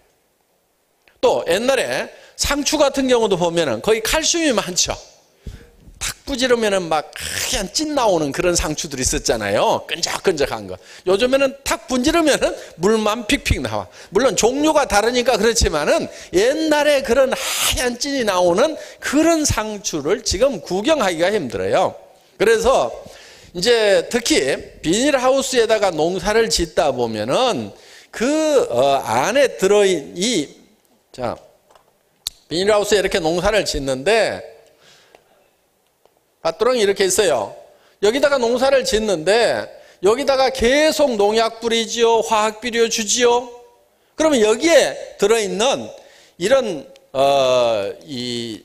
또 옛날에 상추 같은 경우도 보면은 거의 칼슘이 많죠. 탁 부지르면은 막 하얀 찐 나오는 그런 상추들이 있었잖아요. 끈적끈적한 거. 요즘에는 탁 분지르면은 물만 픽픽 나와. 물론 종류가 다르니까 그렇지만은 옛날에 그런 하얀 찐이 나오는 그런 상추를 지금 구경하기가 힘들어요. 그래서 이제 특히 비닐하우스에다가 농사를 짓다 보면은 그 안에 들어있는 비닐하우스에 이렇게 농사를 짓는데 밭두렁이 이렇게 있어요. 여기다가 농사를 짓는데 여기다가 계속 농약 뿌리지요, 화학 비료 주지요. 그러면 여기에 들어있는 이런 이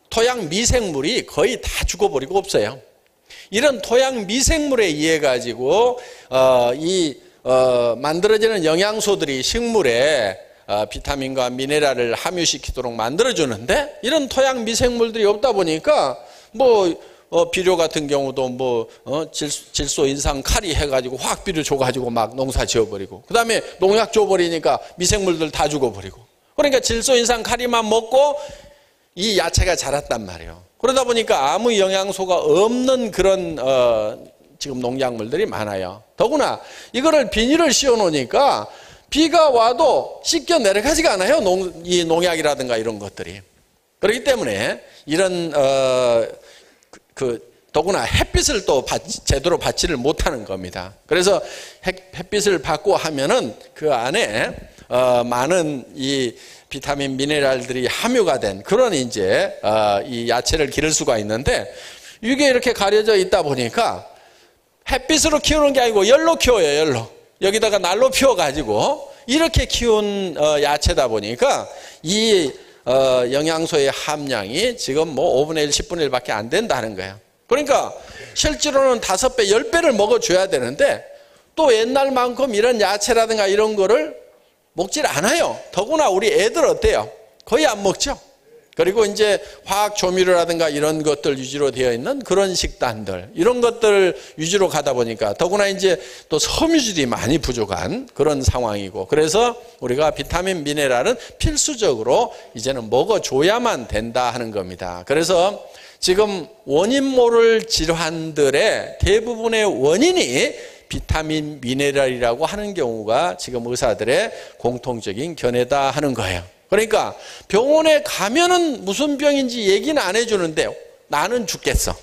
토양 미생물이 거의 다 죽어버리고 없어요. 이런 토양 미생물에 의해 가지고 만들어지는 영양소들이 식물에 비타민과 미네랄을 함유시키도록 만들어주는데 이런 토양 미생물들이 없다 보니까 비료 같은 경우도 질소, 인상, 카리 해가지고 화학 비료 줘가지고 막 농사 지어버리고 그 다음에 농약 줘버리니까 미생물들 다 죽어버리고 그러니까 질소, 인상, 카리만 먹고 이 야채가 자랐단 말이에요. 그러다 보니까 아무 영양소가 없는 그런 지금 농약물들이 많아요. 더구나 이거를 비닐을 씌워 놓으니까 비가 와도 씻겨 내려가지가 않아요. 이 농약이라든가 이런 것들이. 그렇기 때문에 이런 더구나 햇빛을 또 제대로 받지를 못하는 겁니다. 그래서 햇빛을 받고 하면은 그 안에 많은 이 비타민 미네랄들이 함유가 된 그런 이제 이 야채를 기를 수가 있는데 이게 이렇게 가려져 있다 보니까 햇빛으로 키우는 게 아니고 열로 키워요. 열로. 여기다가 날로 피워가지고 이렇게 키운 야채다 보니까 이 영양소의 함량이 지금 5분의 1, 10분의 1밖에 안 된다는 거예요. 그러니까 실제로는 5배, 10배를 먹어줘야 되는데 또 옛날만큼 이런 야채라든가 이런 거를 먹질 않아요. 더구나 우리 애들 어때요? 거의 안 먹죠? 그리고 이제 화학 조미료라든가 이런 것들 위주로 되어 있는 그런 식단들, 이런 것들 위주로 가다 보니까 더구나 이제 또 섬유질이 많이 부족한 그런 상황이고, 그래서 우리가 비타민 미네랄은 필수적으로 이제는 먹어줘야만 된다 하는 겁니다. 그래서 지금 원인 모를 질환들의 대부분의 원인이 비타민 미네랄이라고 하는 경우가 지금 의사들의 공통적인 견해다 하는 거예요. 그러니까 병원에 가면은 무슨 병인지 얘기는 안 해주는데 나는 죽겠어.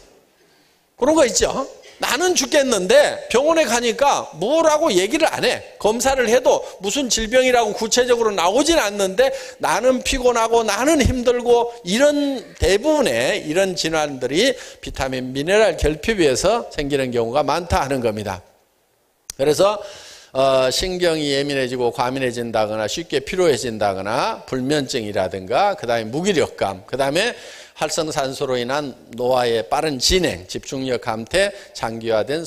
그런 거 있죠. 나는 죽겠는데 병원에 가니까 뭐라고 얘기를 안 해. 검사를 해도 무슨 질병이라고 구체적으로 나오진 않는데 나는 피곤하고 나는 힘들고, 이런 대부분의 이런 질환들이 비타민 미네랄 결핍에서 생기는 경우가 많다 하는 겁니다. 그래서 신경이 예민해지고 과민해진다거나 쉽게 피로해진다거나 불면증이라든가, 그 다음에 무기력감, 그 다음에 활성산소로 인한 노화의 빠른 진행, 집중력 감퇴, 장기화된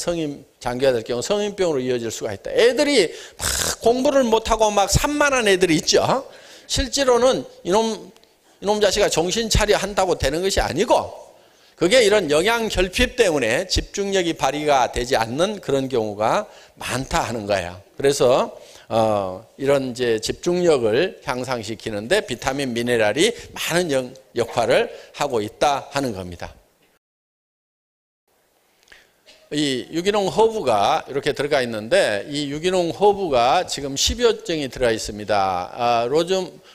장기화될 경우 성인병으로 이어질 수가 있다. 애들이 막 공부를 못하고 막 산만한 애들이 있죠. 실제로는 이놈 자식아 정신 차려 한다고 되는 것이 아니고, 그게 이런 영양 결핍 때문에 집중력이 발휘가 되지 않는 그런 경우가 많다 하는 거예요. 그래서 이런 이제 집중력을 향상시키는데 비타민 미네랄이 많은 역할을 하고 있다 하는 겁니다. 이 유기농 허브가 이렇게 들어가 있는데, 이 유기농 허브가 지금 10여 종이 들어가 있습니다.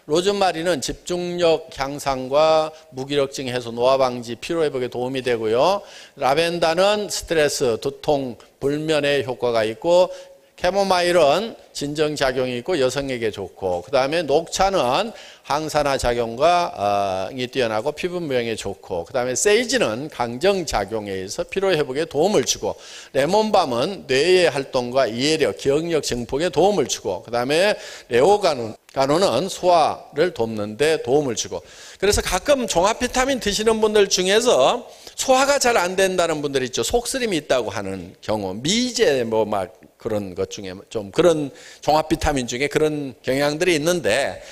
로즈마리는 집중력 향상과 무기력증 해소, 노화 방지, 피로 회복에 도움이 되고요. 라벤더는 스트레스, 두통, 불면에 효과가 있고, 캐모마일은 진정작용이 있고 여성에게 좋고, 그 다음에 녹차는 항산화 작용이 뛰어나고 피부 모양에 좋고, 그 다음에 세이지는 강정작용에 의해서 피로회복에 도움을 주고, 레몬밤은 뇌의 활동과 이해력, 기억력 증폭에 도움을 주고, 그 다음에 레오가노는 소화를 돕는 데 도움을 주고. 그래서 가끔 종합 비타민 드시는 분들 중에서 소화가 잘 안 된다는 분들이 있죠. 속쓰림이 있다고 하는 경우, 미제 막 그런 것 중에 좀 그런 종합 비타민 중에 그런 경향들이 있는데,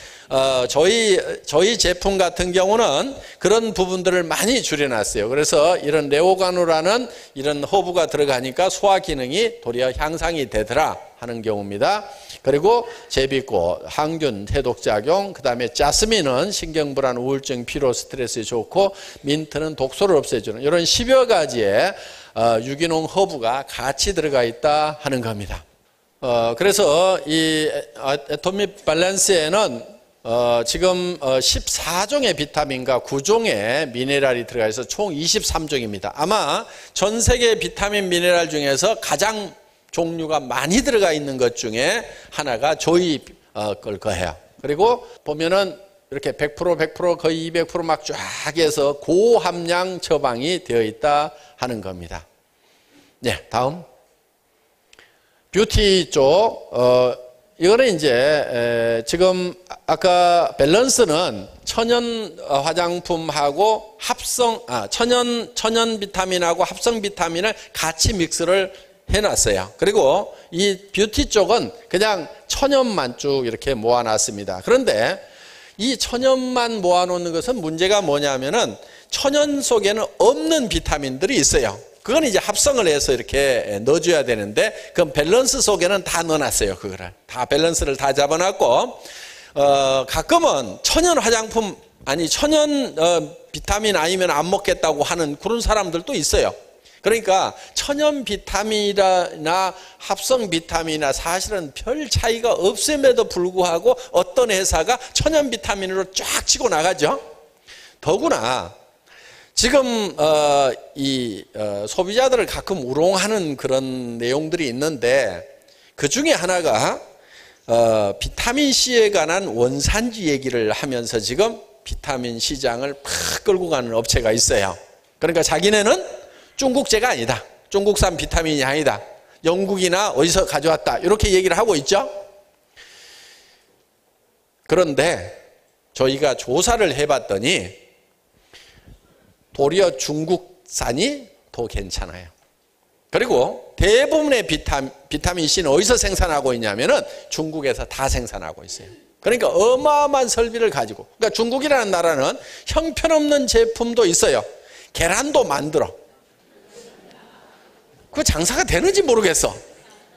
저희 제품 같은 경우는 그런 부분들을 많이 줄여놨어요. 그래서 이런 레오가노라는 이런 허브가 들어가니까 소화 기능이 도리어 향상이 되더라 하는 경우입니다. 그리고 제비꽃, 항균, 해독작용, 그 다음에 자스민은 신경불안, 우울증, 피로, 스트레스에 좋고, 민트는 독소를 없애주는 이런 10여 가지의 유기농 허브가 같이 들어가 있다 하는 겁니다. 그래서 이 애토믹 밸런스에는 지금 14종의 비타민과 9종의 미네랄이 들어가 있어서 총 23종입니다. 아마 전 세계 비타민 미네랄 중에서 가장 종류가 많이 들어가 있는 것 중에 하나가 저희 걸 거예요. 그리고 보면은 이렇게 100% 거의 200% 막 쫙 해서 고함량 처방이 되어 있다 하는 겁니다. 네, 다음. 뷰티 쪽, 이거는 이제 지금 아까 밸런스는 천연 화장품하고 천연 비타민하고 합성 비타민을 같이 믹스를 해놨어요. 그리고 이 뷰티 쪽은 그냥 천연만 쭉 이렇게 모아놨습니다. 그런데 이 천연만 모아놓는 것은 문제가 뭐냐면은 천연 속에는 없는 비타민들이 있어요. 그건 이제 합성을 해서 이렇게 넣어줘야 되는데, 그건 밸런스 속에는 다 넣어놨어요. 그거를 다 밸런스를 다 잡아놨고, 가끔은 천연 화장품 천연 비타민 아니면 안 먹겠다고 하는 그런 사람들도 있어요. 그러니까 천연 비타민이나 합성 비타민이나 사실은 별 차이가 없음에도 불구하고 어떤 회사가 천연 비타민으로 쫙 치고 나가죠. 더구나 지금 소비자들을 가끔 우롱하는 그런 내용들이 있는데, 그 중에 하나가 비타민C에 관한 원산지 얘기를 하면서 지금 비타민 시장을 팍 끌고 가는 업체가 있어요. 그러니까 자기네는 중국제가 아니다, 중국산 비타민이 아니다, 영국이나 어디서 가져왔다, 이렇게 얘기를 하고 있죠. 그런데 저희가 조사를 해봤더니 도리어 중국산이 더 괜찮아요. 그리고 대부분의 비타민C는 어디서 생산하고 있냐면은 중국에서 다 생산하고 있어요. 그러니까 어마어마한 설비를 가지고, 그러니까 중국이라는 나라는 형편없는 제품도 있어요. 계란도 만들어. 그 장사가 되는지 모르겠어.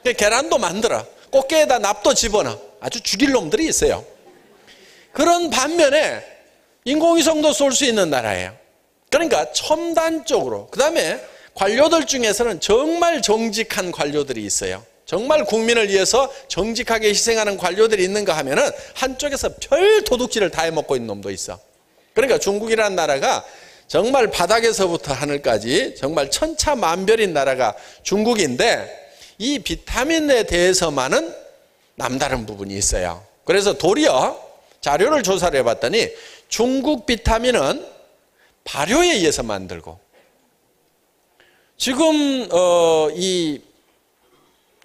계란도 만들어. 꽃게에다 납도 집어넣어. 아주 죽일 놈들이 있어요. 그런 반면에 인공위성도 쏠 수 있는 나라예요. 그러니까 첨단적으로. 그 다음에 관료들 중에서는 정말 정직한 관료들이 있어요. 정말 국민을 위해서 정직하게 희생하는 관료들이 있는가 하면은 한쪽에서 별 도둑질을 다 해먹고 있는 놈도 있어. 그러니까 중국이라는 나라가 정말 바닥에서부터 하늘까지 정말 천차만별인 나라가 중국인데, 이 비타민에 대해서만은 남다른 부분이 있어요. 그래서 도리어 자료를 조사를 해봤더니 중국 비타민은 발효에 의해서 만들고, 지금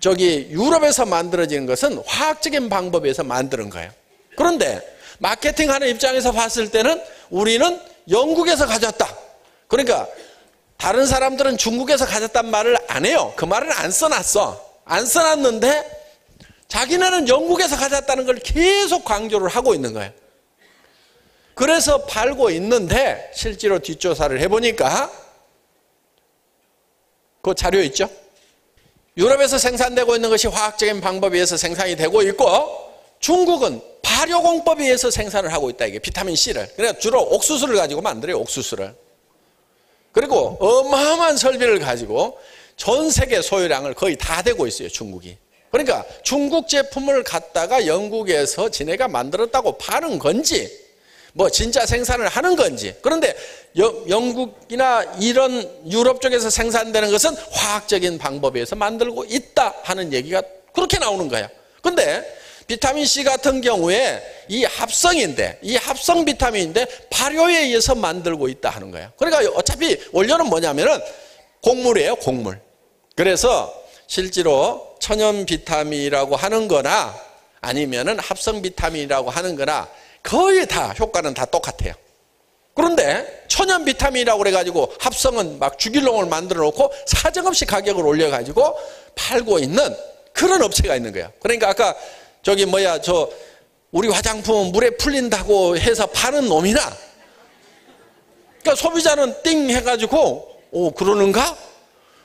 유럽에서 만들어지는 것은 화학적인 방법에 의해서 만드는 거예요. 그런데 마케팅하는 입장에서 봤을 때는 우리는 영국에서 가졌다. 그러니까 다른 사람들은 중국에서 가졌단 말을 안 해요. 그 말을 안 써놨어. 안 써놨는데 자기네는 영국에서 가졌다는 걸 계속 강조를 하고 있는 거예요. 그래서 팔고 있는데 실제로 뒷조사를 해보니까 그 자료 있죠? 유럽에서 생산되고 있는 것이 화학적인 방법에 의해서 생산이 되고 있고, 중국은 발효공법에 의해서 생산을 하고 있다. 이게 비타민C를. 그러니까 주로 옥수수를 가지고 만들어요. 옥수수를. 그리고 어마어마한 설비를 가지고 전 세계 소유량을 거의 다 대고 있어요. 중국이. 그러니까 중국 제품을 갖다가 영국에서 지네가 만들었다고 파는 건지, 뭐 진짜 생산을 하는 건지. 그런데 영국이나 이런 유럽 쪽에서 생산되는 것은 화학적인 방법에 의해서 만들고 있다 하는 얘기가 그렇게 나오는 거야. 근데 비타민C 같은 경우에 이 합성인데, 이 합성 비타민인데 발효에 의해서 만들고 있다 하는 거야. 그러니까 어차피 원료는 뭐냐면은 곡물이에요, 곡물. 그래서 실제로 천연 비타민이라고 하는 거나 아니면은 합성 비타민이라고 하는 거나 거의 다 효과는 다 똑같아요. 그런데 천연 비타민이라고 그래가지고 합성은 막 죽일 놈을 만들어 놓고 사정없이 가격을 올려가지고 팔고 있는 그런 업체가 있는 거예요. 그러니까 아까 우리 화장품은 물에 풀린다고 해서 파는 놈이나, 그러니까 소비자는 띵 해가지고 그러는가?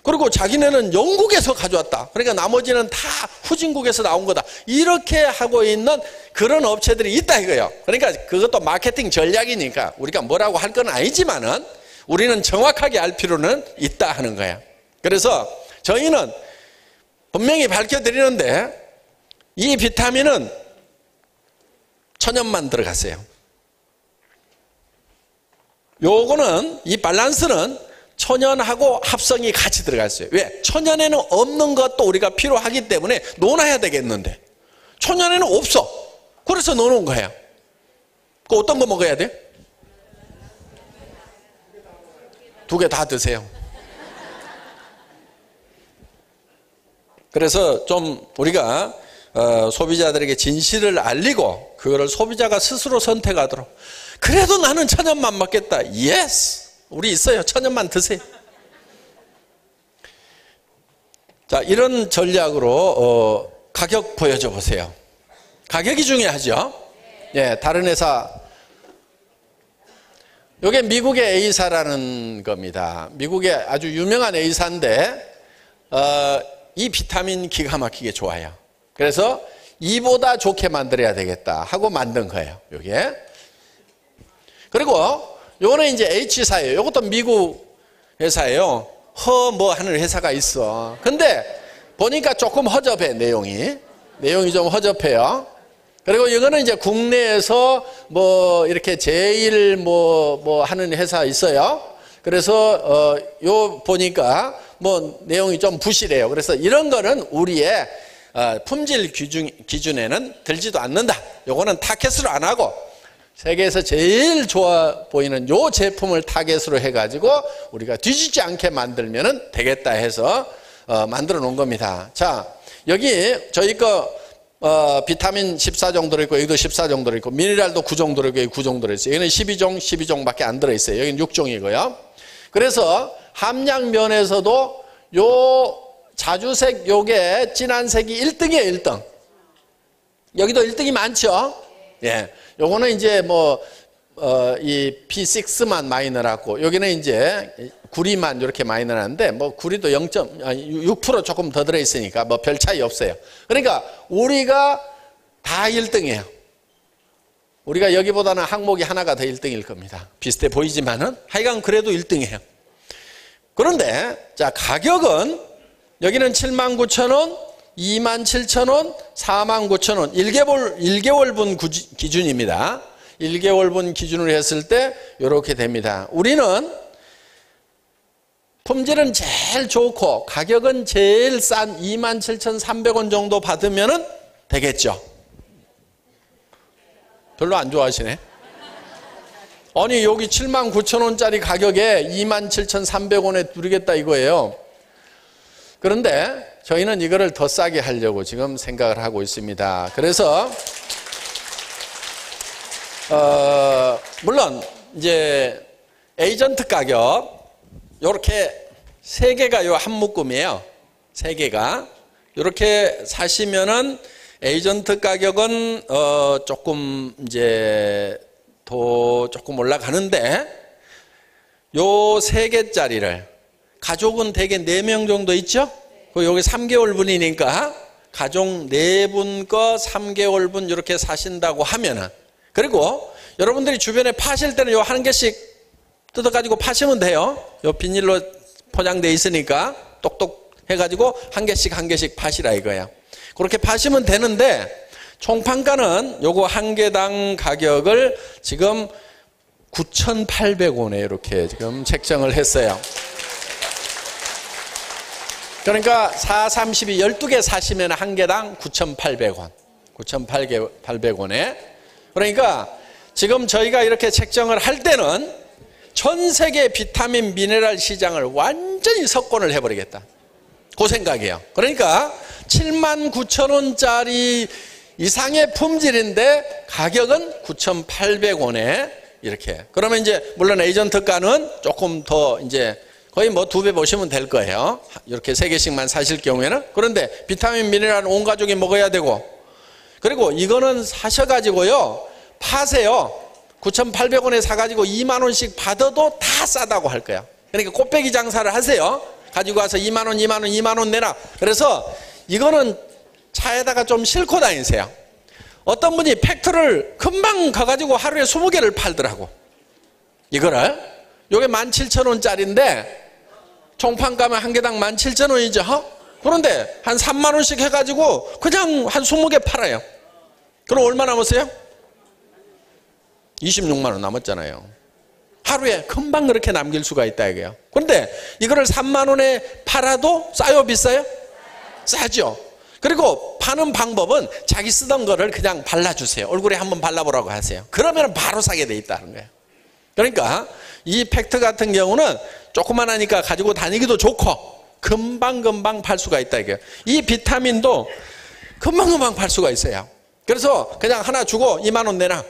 그리고 자기네는 영국에서 가져왔다. 그러니까 나머지는 다 후진국에서 나온 거다. 이렇게 하고 있는 그런 업체들이 있다 이거예요. 그러니까 그것도 마케팅 전략이니까 우리가 뭐라고 할 건 아니지만은 우리는 정확하게 알 필요는 있다 하는 거야. 그래서 저희는 분명히 밝혀드리는데, 이 비타민은 천연만 들어갔어요. 요거는, 이 밸런스는 천연하고 합성이 같이 들어갔어요. 왜? 천연에는 없는 것도 우리가 필요하기 때문에 넣어놔야 되겠는데 천연에는 없어. 그래서 넣어놓은 거예요. 그 어떤 거 먹어야 돼? 2개 다 드세요. 그래서 좀 우리가 소비자들에게 진실을 알리고 그거를 소비자가 스스로 선택하도록. 그래도 나는 천연만 먹겠다. 예스! 우리 있어요. 천연만 드세요. 자, 이런 전략으로 가격 보여줘 보세요. 가격이 중요하죠. 예, 다른 회사. 이게 미국의 A사라는 겁니다. 미국의 아주 유명한 A사인데 이 비타민 기가 막히게 좋아요. 그래서 이보다 좋게 만들어야 되겠다 하고 만든 거예요. 이게. 그리고 요거는 이제 H사예요. 이것도 미국 회사예요. 뭐 하는 회사가 있어. 근데 보니까 조금 허접해, 내용이 좀 허접해요. 그리고 이거는 이제 국내에서 뭐 이렇게 제일 뭐 하는 회사 있어요. 그래서 요 보니까 뭐 내용이 좀 부실해요. 그래서 이런 거는 우리의 품질 기준에는 들지도 않는다. 요거는 타겟으로 안 하고 세계에서 제일 좋아 보이는 요 제품을 타겟으로 해가지고 우리가 뒤지지 않게 만들면 되겠다 해서 만들어 놓은 겁니다. 자, 여기 저희 거 비타민 14 정도로 있고 여기도 14 정도로 있고 미네랄도 9 정도로 있고 여기 9 정도로 있어요. 여기는 12종, 12종밖에 안 들어있어요. 여기는 6종이고요. 그래서 함량 면에서도 요 자주색 요게 진한색이 1등이에요. 1등. 여기도 1등이 많죠. 예. 요거는 이제 이 P6만 마이너라고, 여기는 이제 구리만 이렇게 마이너라는데, 구리도 0.6% 조금 더 들어있으니까 별 차이 없어요. 그러니까 우리가 다 1등이에요. 우리가 여기보다는 항목이 하나가 더 1등일 겁니다. 비슷해 보이지만은 하여간 그래도 1등이에요. 그런데 자, 가격은 여기는 79,000원, 27,000원, 49,000원 1개월분 기준입니다. 1개월분 기준으로 했을 때 이렇게 됩니다. 우리는 품질은 제일 좋고 가격은 제일 싼 27,300원 정도 받으면 되겠죠. 별로 안 좋아하시네. 아니 여기 79,000원짜리 가격에 27,300원에 드리겠다 이거예요. 그런데 저희는 이거를 더 싸게 하려고 지금 생각을 하고 있습니다. 그래서 물론 이제 에이전트 가격 이렇게 3개가 요 한 묶음이에요. 3개가 이렇게 사시면은 에이전트 가격은 조금 이제 더 조금 올라가는데, 요 3개짜리를 가족은 대개 4명 정도 있죠? 여기 3개월분이니까 가족 4분 거 3개월분 이렇게 사신다고 하면은, 그리고 여러분들이 주변에 파실 때는 요 한 개씩 뜯어가지고 파시면 돼요. 요 비닐로 포장되어 있으니까 똑똑 해가지고 한 개씩 파시라 이거야. 그렇게 파시면 되는데, 총판가는 요거 한 개당 가격을 지금 9,800원에 이렇게 지금 책정을 했어요. 그러니까 4, 32, 12개 사시면 한 개당 9,800원. 9,800원에. 그러니까 지금 저희가 이렇게 책정을 할 때는 전 세계 비타민 미네랄 시장을 완전히 석권을 해버리겠다. 그 생각이에요. 그러니까 79,000원짜리 이상의 품질인데 가격은 9,800원에 이렇게. 그러면 이제 물론 에이전트가는 조금 더 이제 거의 2배 보시면 될 거예요. 이렇게 3개씩만 사실 경우에는. 그런데 비타민 미네랄은 온 가족이 먹어야 되고, 그리고 이거는 사셔가지고요 파세요. 9,800원에 사가지고 2만 원씩 받아도 다 싸다고 할 거야. 그러니까 꽃배기 장사를 하세요. 가지고 와서 2만 원, 2만 원, 2만 원 내놔. 그래서 이거는 차에다가 좀 싣고 다니세요. 어떤 분이 팩트를 금방 가가지고 하루에 20개를 팔더라고. 이거를. 요게 17,000원짜리인데 총판가면 한 개당 17,000원이죠. 그런데 한 3만 원씩 해가지고 그냥 한 20개 팔아요. 그럼 얼마 남았어요? 26만 원 남았잖아요. 하루에 금방 그렇게 남길 수가 있다 이거예요. 그런데 이거를 3만 원에 팔아도 싸요, 비싸요? 싸죠. 그리고 파는 방법은 자기 쓰던 거를 그냥 발라주세요. 얼굴에 한번 발라보라고 하세요. 그러면 바로 사게 돼 있다는 거예요. 그러니까 이 팩트 같은 경우는 조그만 하니까 가지고 다니기도 좋고 금방금방 팔 수가 있다 이거예요. 이 비타민도 금방금방 팔 수가 있어요. 그래서 그냥 하나 주고 2만 원 내놔.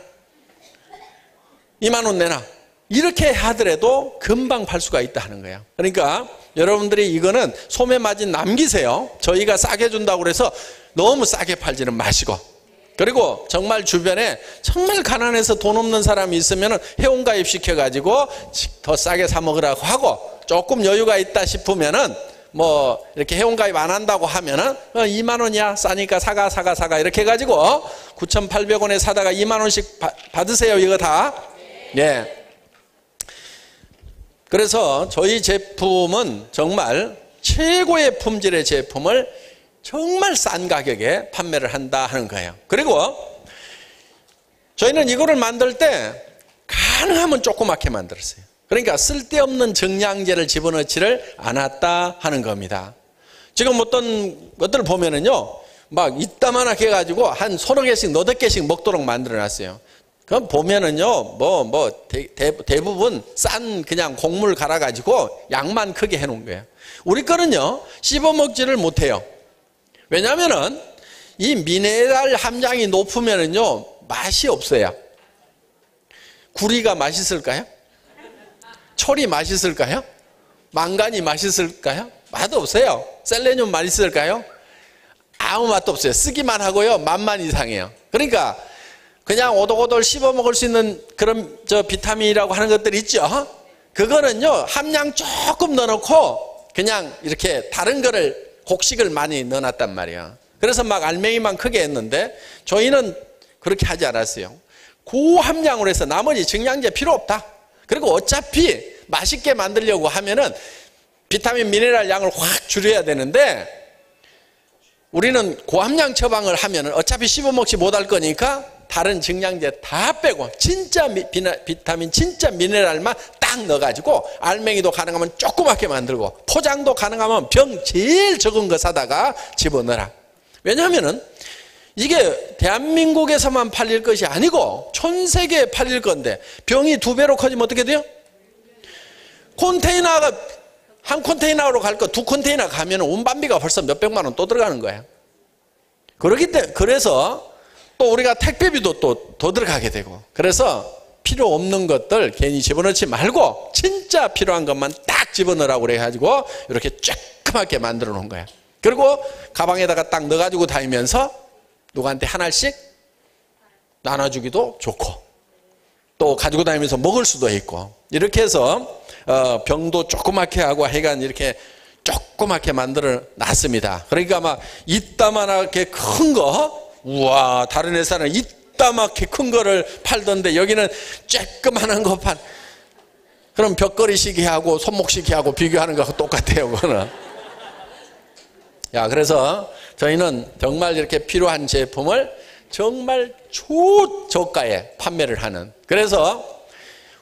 2만 원 내놔. 이렇게 하더라도 금방 팔 수가 있다 하는 거예요. 그러니까 여러분들이 이거는 소매 마진 남기세요. 저희가 싸게 준다고 그래서 너무 싸게 팔지는 마시고, 그리고 정말 주변에 정말 가난해서 돈 없는 사람이 있으면 회원가입 시켜가지고 더 싸게 사 먹으라고 하고, 조금 여유가 있다 싶으면은 이렇게 회원가입 안 한다고 하면은 2만 원이야 싸니까 사가 이렇게 해가지고 9,800원에 사다가 2만 원씩 받으세요. 이거 다. 예. 그래서 저희 제품은 정말 최고의 품질의 제품을 정말 싼 가격에 판매를 한다 하는 거예요. 그리고 저희는 이거를 만들 때 가능하면 조그맣게 만들었어요. 그러니까 쓸데없는 정량제를 집어넣지를 않았다 하는 겁니다. 지금 어떤 것들 보면은요, 막 이따만하게 해가지고 한 30개씩, 8개씩 먹도록 만들어 놨어요. 그럼 보면은요, 대부분 싼 그냥 곡물 갈아가지고 양만 크게 해놓은 거예요. 우리 거는요, 씹어먹지를 못해요. 왜냐면은 이 미네랄 함량이 높으면은요, 맛이 없어요. 구리가 맛있을까요? 철이 맛있을까요? 망간이 맛있을까요? 맛없어요. 셀레늄 맛있을까요? 아무 맛도 없어요. 쓰기만 하고요, 맛만 이상해요. 그러니까 그냥 오독오독 씹어 먹을 수 있는 그런 비타민이라고 하는 것들 있죠. 그거는요, 함량 조금 넣어놓고 그냥 이렇게 다른 거를 곡식을 많이 넣어놨단 말이에요. 그래서 막 알맹이만 크게 했는데 저희는 그렇게 하지 않았어요. 고함량으로 해서 나머지 증량제 필요 없다. 그리고 어차피 맛있게 만들려고 하면은 비타민 미네랄 양을 확 줄여야 되는데 우리는 고함량 처방을 하면은 어차피 씹어먹지 못할 거니까 다른 증량제 다 빼고 진짜 비타민 진짜 미네랄만 딱 넣어가지고 알맹이도 가능하면 조그맣게 만들고 포장도 가능하면 병 제일 적은 거 사다가 집어넣어라. 왜냐하면은 이게 대한민국에서만 팔릴 것이 아니고 전 세계에 팔릴 건데 병이 2배로 커지면 어떻게 돼요? 컨테이너가 한 컨테이너로 갈 거 2컨테이너 가면 운반비가 벌써 몇백만 원 또 들어가는 거예요. 그렇기 때문에 그래서 또 우리가 택배비도 또 더 들어가게 되고 그래서 필요 없는 것들 괜히 집어넣지 말고 진짜 필요한 것만 딱 집어넣으라고 그래가지고 이렇게 쬐끄맣게 만들어 놓은 거야. 그리고 가방에다가 딱 넣어가지고 다니면서 누구한테 하나씩 나눠주기도 좋고 또 가지고 다니면서 먹을 수도 있고 이렇게 해서 병도 조그맣게 하고 하여간 이렇게 조그맣게 만들어 놨습니다. 그러니까 막 이따만하게 큰 거, 우와, 다른 회사는 이따만하게 큰 거를 팔던데 여기는 쬐끄만한 거 팔. 그럼 벽걸이 시계하고 손목 시계하고 비교하는 거하고 똑같아요, 그거는. 야, 그래서 저희는 정말 이렇게 필요한 제품을 정말 초저가에 판매를 하는. 그래서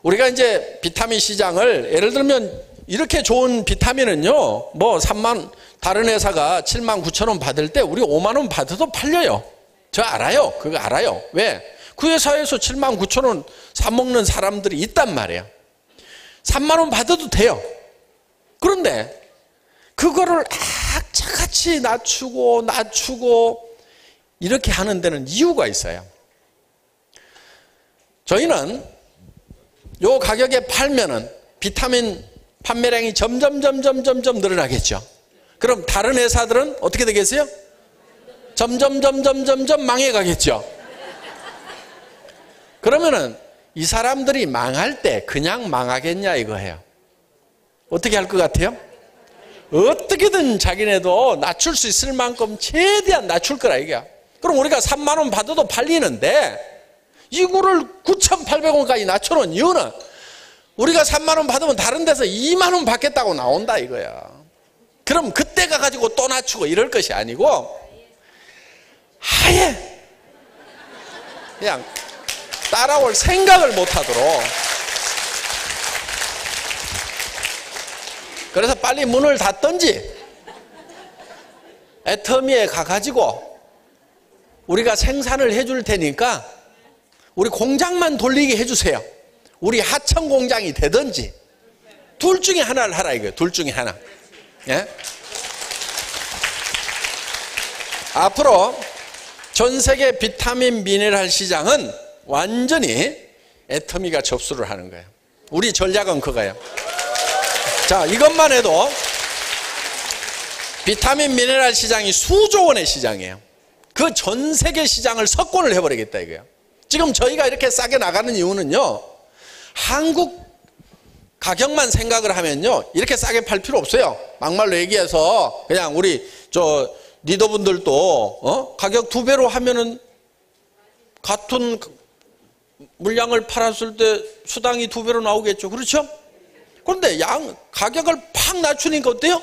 우리가 이제 비타민 시장을 예를 들면 이렇게 좋은 비타민은요, 뭐 3만, 다른 회사가 7만 9천 원 받을 때 우리 5만 원 받아도 팔려요. 저 알아요. 그거 알아요. 왜? 그 회사에서 7만 9천 원 사먹는 사람들이 있단 말이에요. 3만 원 받아도 돼요. 그런데 그거를 악착같이 낮추고 이렇게 하는 데는 이유가 있어요. 저희는 요 가격에 팔면은 비타민 판매량이 점점 늘어나겠죠. 그럼 다른 회사들은 어떻게 되겠어요? 점점 망해가겠죠. 그러면은 이 사람들이 망할 때 그냥 망하겠냐 이거예요. 어떻게 할 것 같아요? 어떻게든 자기네도 낮출 수 있을 만큼 최대한 낮출 거라 이게. 그럼 우리가 3만 원 받아도 팔리는데 이거를 9,800원까지 낮춰놓은 이유는 우리가 3만 원 받으면 다른 데서 2만 원 받겠다고 나온다 이거야. 그럼 그때 가가지고 또 낮추고 이럴 것이 아니고 아예 그냥 따라올 생각을 못하도록. 그래서 빨리 문을 닫든지 애터미에 가가지고 우리가 생산을 해줄 테니까 우리 공장만 돌리게 해주세요. 우리 하청 공장이 되든지 둘 중에 하나를 하라 이거예요. 둘 중에 하나. 예? 앞으로 전 세계 비타민 미네랄 시장은 완전히 애터미가 접수를 하는 거예요. 우리 전략은 그거예요. 자, 이것만 해도 비타민 미네랄 시장이 수조 원의 시장이에요. 그 전 세계 시장을 석권을 해버리겠다 이거예요. 지금 저희가 이렇게 싸게 나가는 이유는요, 한국 가격만 생각을 하면요 이렇게 싸게 팔 필요 없어요. 막말로 얘기해서 그냥 우리 저 리더분들도 가격 2배로 하면은 같은 물량을 팔았을 때 수당이 2배로 나오겠죠. 그렇죠? 그런데 가격을 팍 낮추니까 어때요?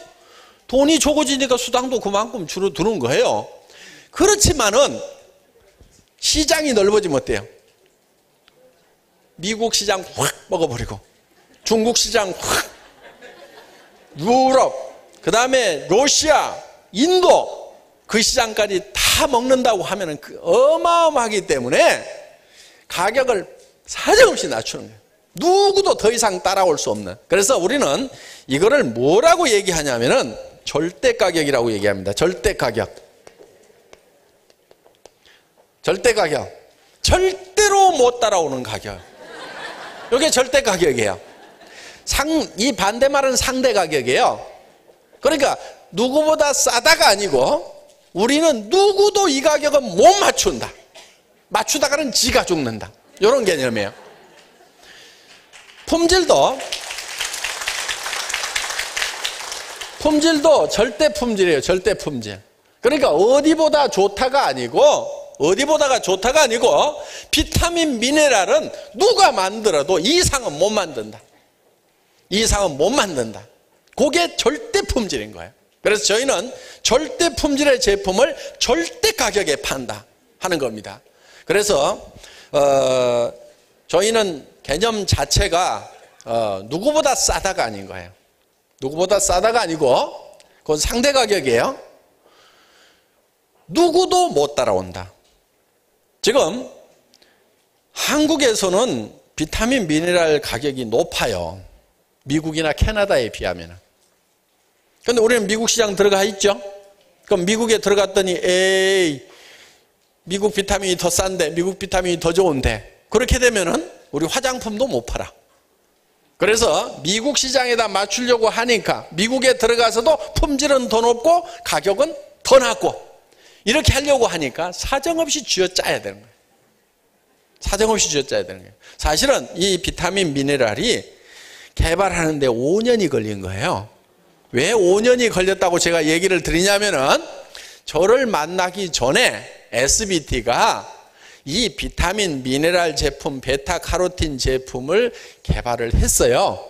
돈이 적어지니까 수당도 그만큼 줄어드는 거예요. 그렇지만은 시장이 넓어지면 어때요? 미국 시장 확 먹어버리고 중국 시장 확, 유럽, 그 다음에 러시아, 인도 그 시장까지 다 먹는다고 하면은 어마어마하기 때문에 가격을 사정없이 낮추는 거예요. 누구도 더 이상 따라올 수 없는. 그래서 우리는 이거를 뭐라고 얘기하냐면은 절대 가격이라고 얘기합니다. 절대 가격. 절대 가격. 절대로 못 따라오는 가격. 이게 절대 가격이에요. 이 반대말은 상대 가격이에요. 그러니까 누구보다 싸다가 아니고 우리는 누구도 이 가격은 못 맞춘다. 맞추다가는 지가 죽는다. 이런 개념이에요. 품질도 절대 품질이에요. 절대 품질. 그러니까 어디보다가 좋다가 아니고 비타민 미네랄은 누가 만들어도 이상은 못 만든다. 이상은 못 만든다. 그게 절대 품질인 거예요. 그래서 저희는 절대 품질의 제품을 절대 가격에 판다 하는 겁니다. 그래서 저희는 개념 자체가 누구보다 싸다가 아닌 거예요. 누구보다 싸다가 아니고 그건 상대 가격이에요. 누구도 못 따라온다. 지금 한국에서는 비타민 미네랄 가격이 높아요. 미국이나 캐나다에 비하면. 그런데 우리는 미국 시장 들어가 있죠. 그럼 미국에 들어갔더니 에이 미국 비타민이 더 싼데, 미국 비타민이 더 좋은데, 그렇게 되면은 우리 화장품도 못 팔아. 그래서 미국 시장에다 맞추려고 하니까 미국에 들어가서도 품질은 더 높고 가격은 더 낮고 이렇게 하려고 하니까 사정없이 쥐어짜야 되는 거예요. 사정없이 쥐어짜야 되는 거예요. 사실은 이 비타민 미네랄이 개발하는데 5년이 걸린 거예요. 왜 5년이 걸렸다고 제가 얘기를 드리냐면은 저를 만나기 전에 SBT가 이 비타민 미네랄 제품 베타카로틴 제품을 개발을 했어요.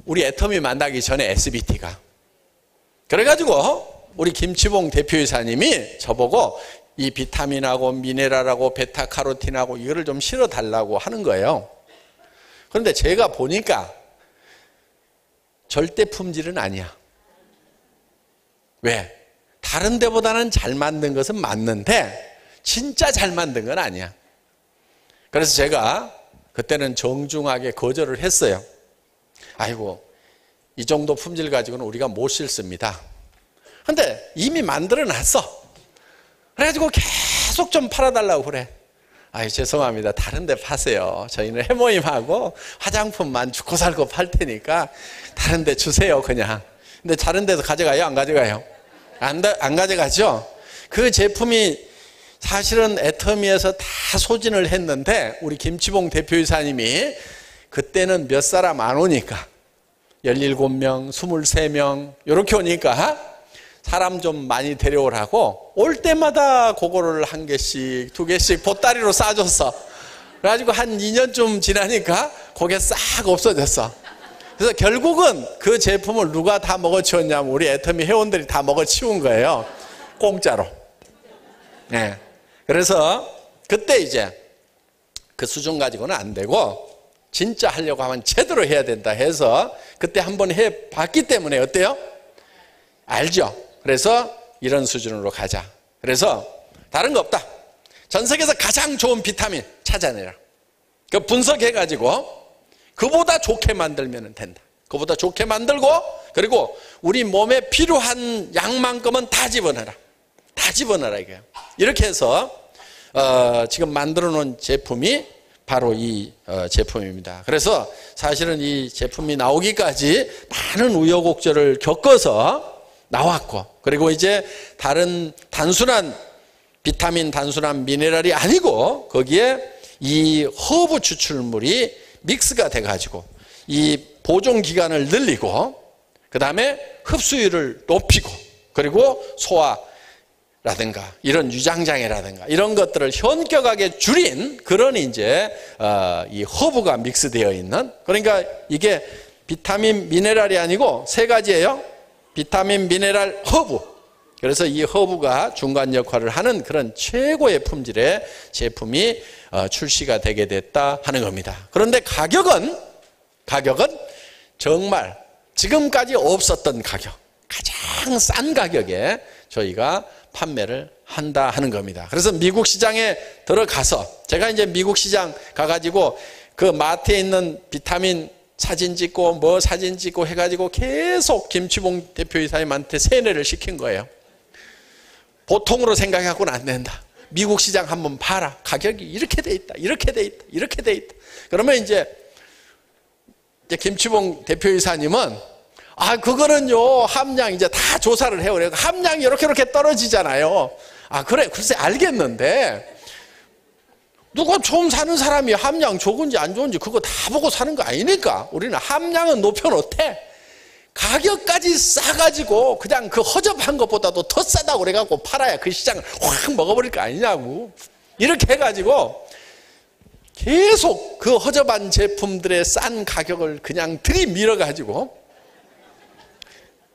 우리 애터미 만나기 전에 SBT가. 그래가지고 우리 김치봉 대표이사님이 저보고 이 비타민하고 미네랄하고 베타카로틴하고 이거를 좀 실어달라고 하는 거예요. 그런데 제가 보니까 절대 품질은 아니야. 왜? 다른 데보다는 잘 만든 것은 맞는데 진짜 잘 만든 건 아니야. 그래서 제가 그때는 정중하게 거절을 했어요. 아이고 이 정도 품질 가지고는 우리가 못 실습니다. 근데 이미 만들어 놨어. 그래가지고 계속 좀 팔아달라고 그래. 아유 죄송합니다. 다른 데 파세요. 저희는 해모임하고 화장품만 죽고 살고 팔 테니까 다른 데 주세요 그냥. 근데 다른 데도 가져가요? 안 가져가요? 안 가져가죠? 그 제품이 사실은 애터미에서 다 소진을 했는데 우리 김치봉 대표이사님이 그때는 몇 사람 안 오니까 17명, 23명 이렇게 오니까 사람 좀 많이 데려오라고 올 때마다 그거를 한 개씩, 두 개씩 보따리로 싸줬어. 그래가지고 한 2년쯤 지나니까 그게 싹 없어졌어. 그래서 결국은 그 제품을 누가 다 먹어치웠냐면 우리 애터미 회원들이 다 먹어치운 거예요. 공짜로. 네. 그래서 그때 이제 그 수준 가지고는 안 되고 진짜 하려고 하면 제대로 해야 된다 해서 그때 한번 해봤기 때문에 어때요? 알죠? 그래서 이런 수준으로 가자. 그래서 다른 거 없다. 전 세계에서 가장 좋은 비타민 찾아내라. 그 분석해가지고 그보다 좋게 만들면 된다. 그보다 좋게 만들고 그리고 우리 몸에 필요한 양만큼은 다 집어넣어라. 다 집어넣어라 이거예요. 이렇게 해서 지금 만들어 놓은 제품이 바로 이 제품입니다. 그래서 사실은 이 제품이 나오기까지 많은 우여곡절을 겪어서 나왔고 그리고 이제 다른 단순한 비타민, 단순한 미네랄이 아니고 거기에 이 허브 추출물이 믹스가 돼가지고 이 보존 기간을 늘리고 그 다음에 흡수율을 높이고 그리고 소화라든가 이런 유장장애라든가 이런 것들을 현격하게 줄인 그런 이제 이 허브가 믹스되어 있는 그러니까 이게 비타민 미네랄이 아니고 세 가지예요. 비타민 미네랄 허브. 그래서 이 허브가 중간 역할을 하는 그런 최고의 품질의 제품이 출시가 되게 됐다 하는 겁니다. 그런데 가격은 정말 지금까지 없었던 가격, 가장 싼 가격에 저희가 판매를 한다 하는 겁니다. 그래서 미국 시장에 들어가서 제가 이제 미국 시장 가가지고 그 마트에 있는 비타민 사진 찍고 뭐 사진 찍고 해가지고 계속 김치봉 대표이사님한테 세뇌를 시킨 거예요. 보통으로 생각하고는 안 된다. 미국 시장 한번 봐라. 가격이 이렇게 돼 있다. 이렇게 돼 있다. 이렇게 돼 있다. 그러면 이제 김치봉 대표이사님은 그거는요 함량 이제 다 조사를 해요. 함량이 이렇게 떨어지잖아요. 그래 글쎄 알겠는데 누가 좀 사는 사람이 함량 좋은지 안 좋은지 그거 다 보고 사는 거 아니니까 우리는 함량은 높여놓되 가격까지 싸가지고 그냥 그 허접한 것보다도 더 싸다고 그래갖고 팔아야 그 시장을 확 먹어버릴 거 아니냐고. 이렇게 해가지고 계속 그 허접한 제품들의 싼 가격을 그냥 들이밀어가지고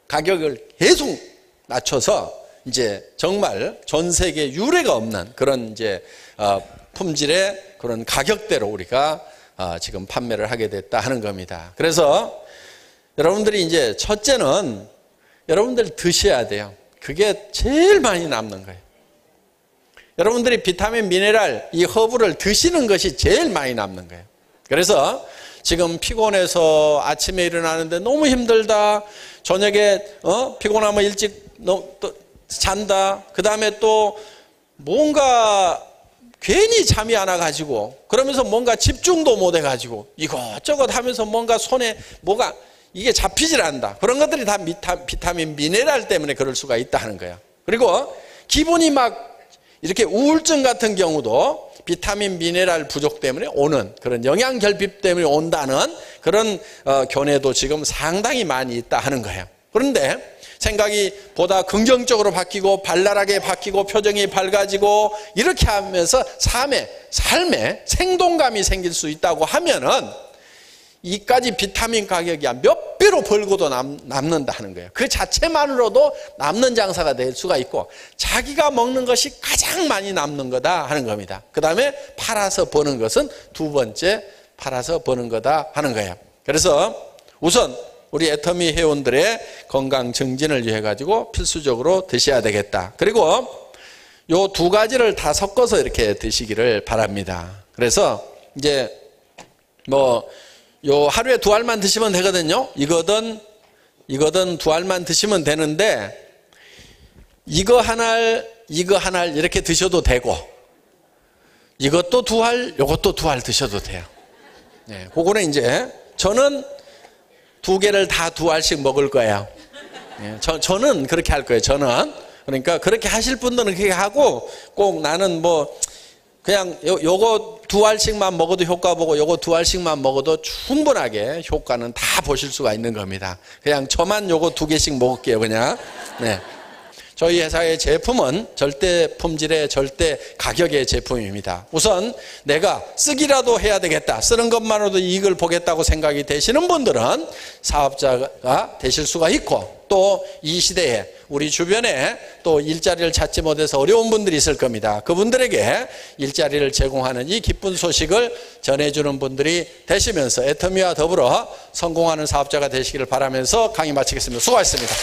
가격을 계속 낮춰서 이제 정말 전 세계 유례가 없는 그런 이제 품질의 그런 가격대로 우리가 지금 판매를 하게 됐다 하는 겁니다. 그래서 여러분들이 이제 첫째는 여러분들 드셔야 돼요. 그게 제일 많이 남는 거예요. 여러분들이 비타민, 미네랄, 이 허브를 드시는 것이 제일 많이 남는 거예요. 그래서 지금 피곤해서 아침에 일어나는데 너무 힘들다. 저녁에 피곤하면 일찍 또 잔다. 그 다음에 또 뭔가 괜히 잠이 안 와가지고 그러면서 뭔가 집중도 못 해가지고 이것저것 하면서 뭔가 손에 뭐가 이게 잡히질 않는다. 그런 것들이 다 비타민, 미네랄 때문에 그럴 수가 있다 하는 거예요. 그리고 기분이 막 이렇게 우울증 같은 경우도 비타민, 미네랄 부족 때문에 오는 그런 영양 결핍 때문에 온다는 그런 견해도 지금 상당히 많이 있다 하는 거예요. 그런데 생각이 보다 긍정적으로 바뀌고 발랄하게 바뀌고 표정이 밝아지고 이렇게 하면서 삶에 생동감이 생길 수 있다고 하면은 이까지 비타민 가격이 몇 배로 벌고도 남는다 하는 거예요. 그 자체만으로도 남는 장사가 될 수가 있고 자기가 먹는 것이 가장 많이 남는 거다 하는 겁니다. 그 다음에 팔아서 버는 것은 두 번째 팔아서 버는 거다 하는 거예요. 그래서 우선 우리 애터미 회원들의 건강 증진을 위해 가지고 필수적으로 드셔야 되겠다. 그리고 요 두 가지를 다 섞어서 이렇게 드시기를 바랍니다. 그래서 이제 요 하루에 2알만 드시면 되거든요. 이거든 두 알만 드시면 되는데 이거 한 알 이렇게 드셔도 되고 이것도 2알 요것도 2알 드셔도 돼요. 네, 그거는 이제 저는 2개를 다 2알씩 먹을 거예요. 네, 저는 그렇게 할 거예요. 저는 그러니까 그렇게 하실 분들은 그렇게 하고 꼭 나는 그냥 요거 2알씩만 먹어도 효과 보고 요거 2알씩만 먹어도 충분하게 효과는 다 보실 수가 있는 겁니다. 그냥 저만 요거 2개씩 먹을게요. 그냥. 네. 저희 회사의 제품은 절대 품질의 절대 가격의 제품입니다. 우선 내가 쓰기라도 해야 되겠다. 쓰는 것만으로도 이익을 보겠다고 생각이 되시는 분들은 사업자가 되실 수가 있고 또 이 시대에 우리 주변에 또 일자리를 찾지 못해서 어려운 분들이 있을 겁니다. 그분들에게 일자리를 제공하는 이 기쁜 소식을 전해주는 분들이 되시면서 애터미와 더불어 성공하는 사업자가 되시기를 바라면서 강의 마치겠습니다. 수고하셨습니다.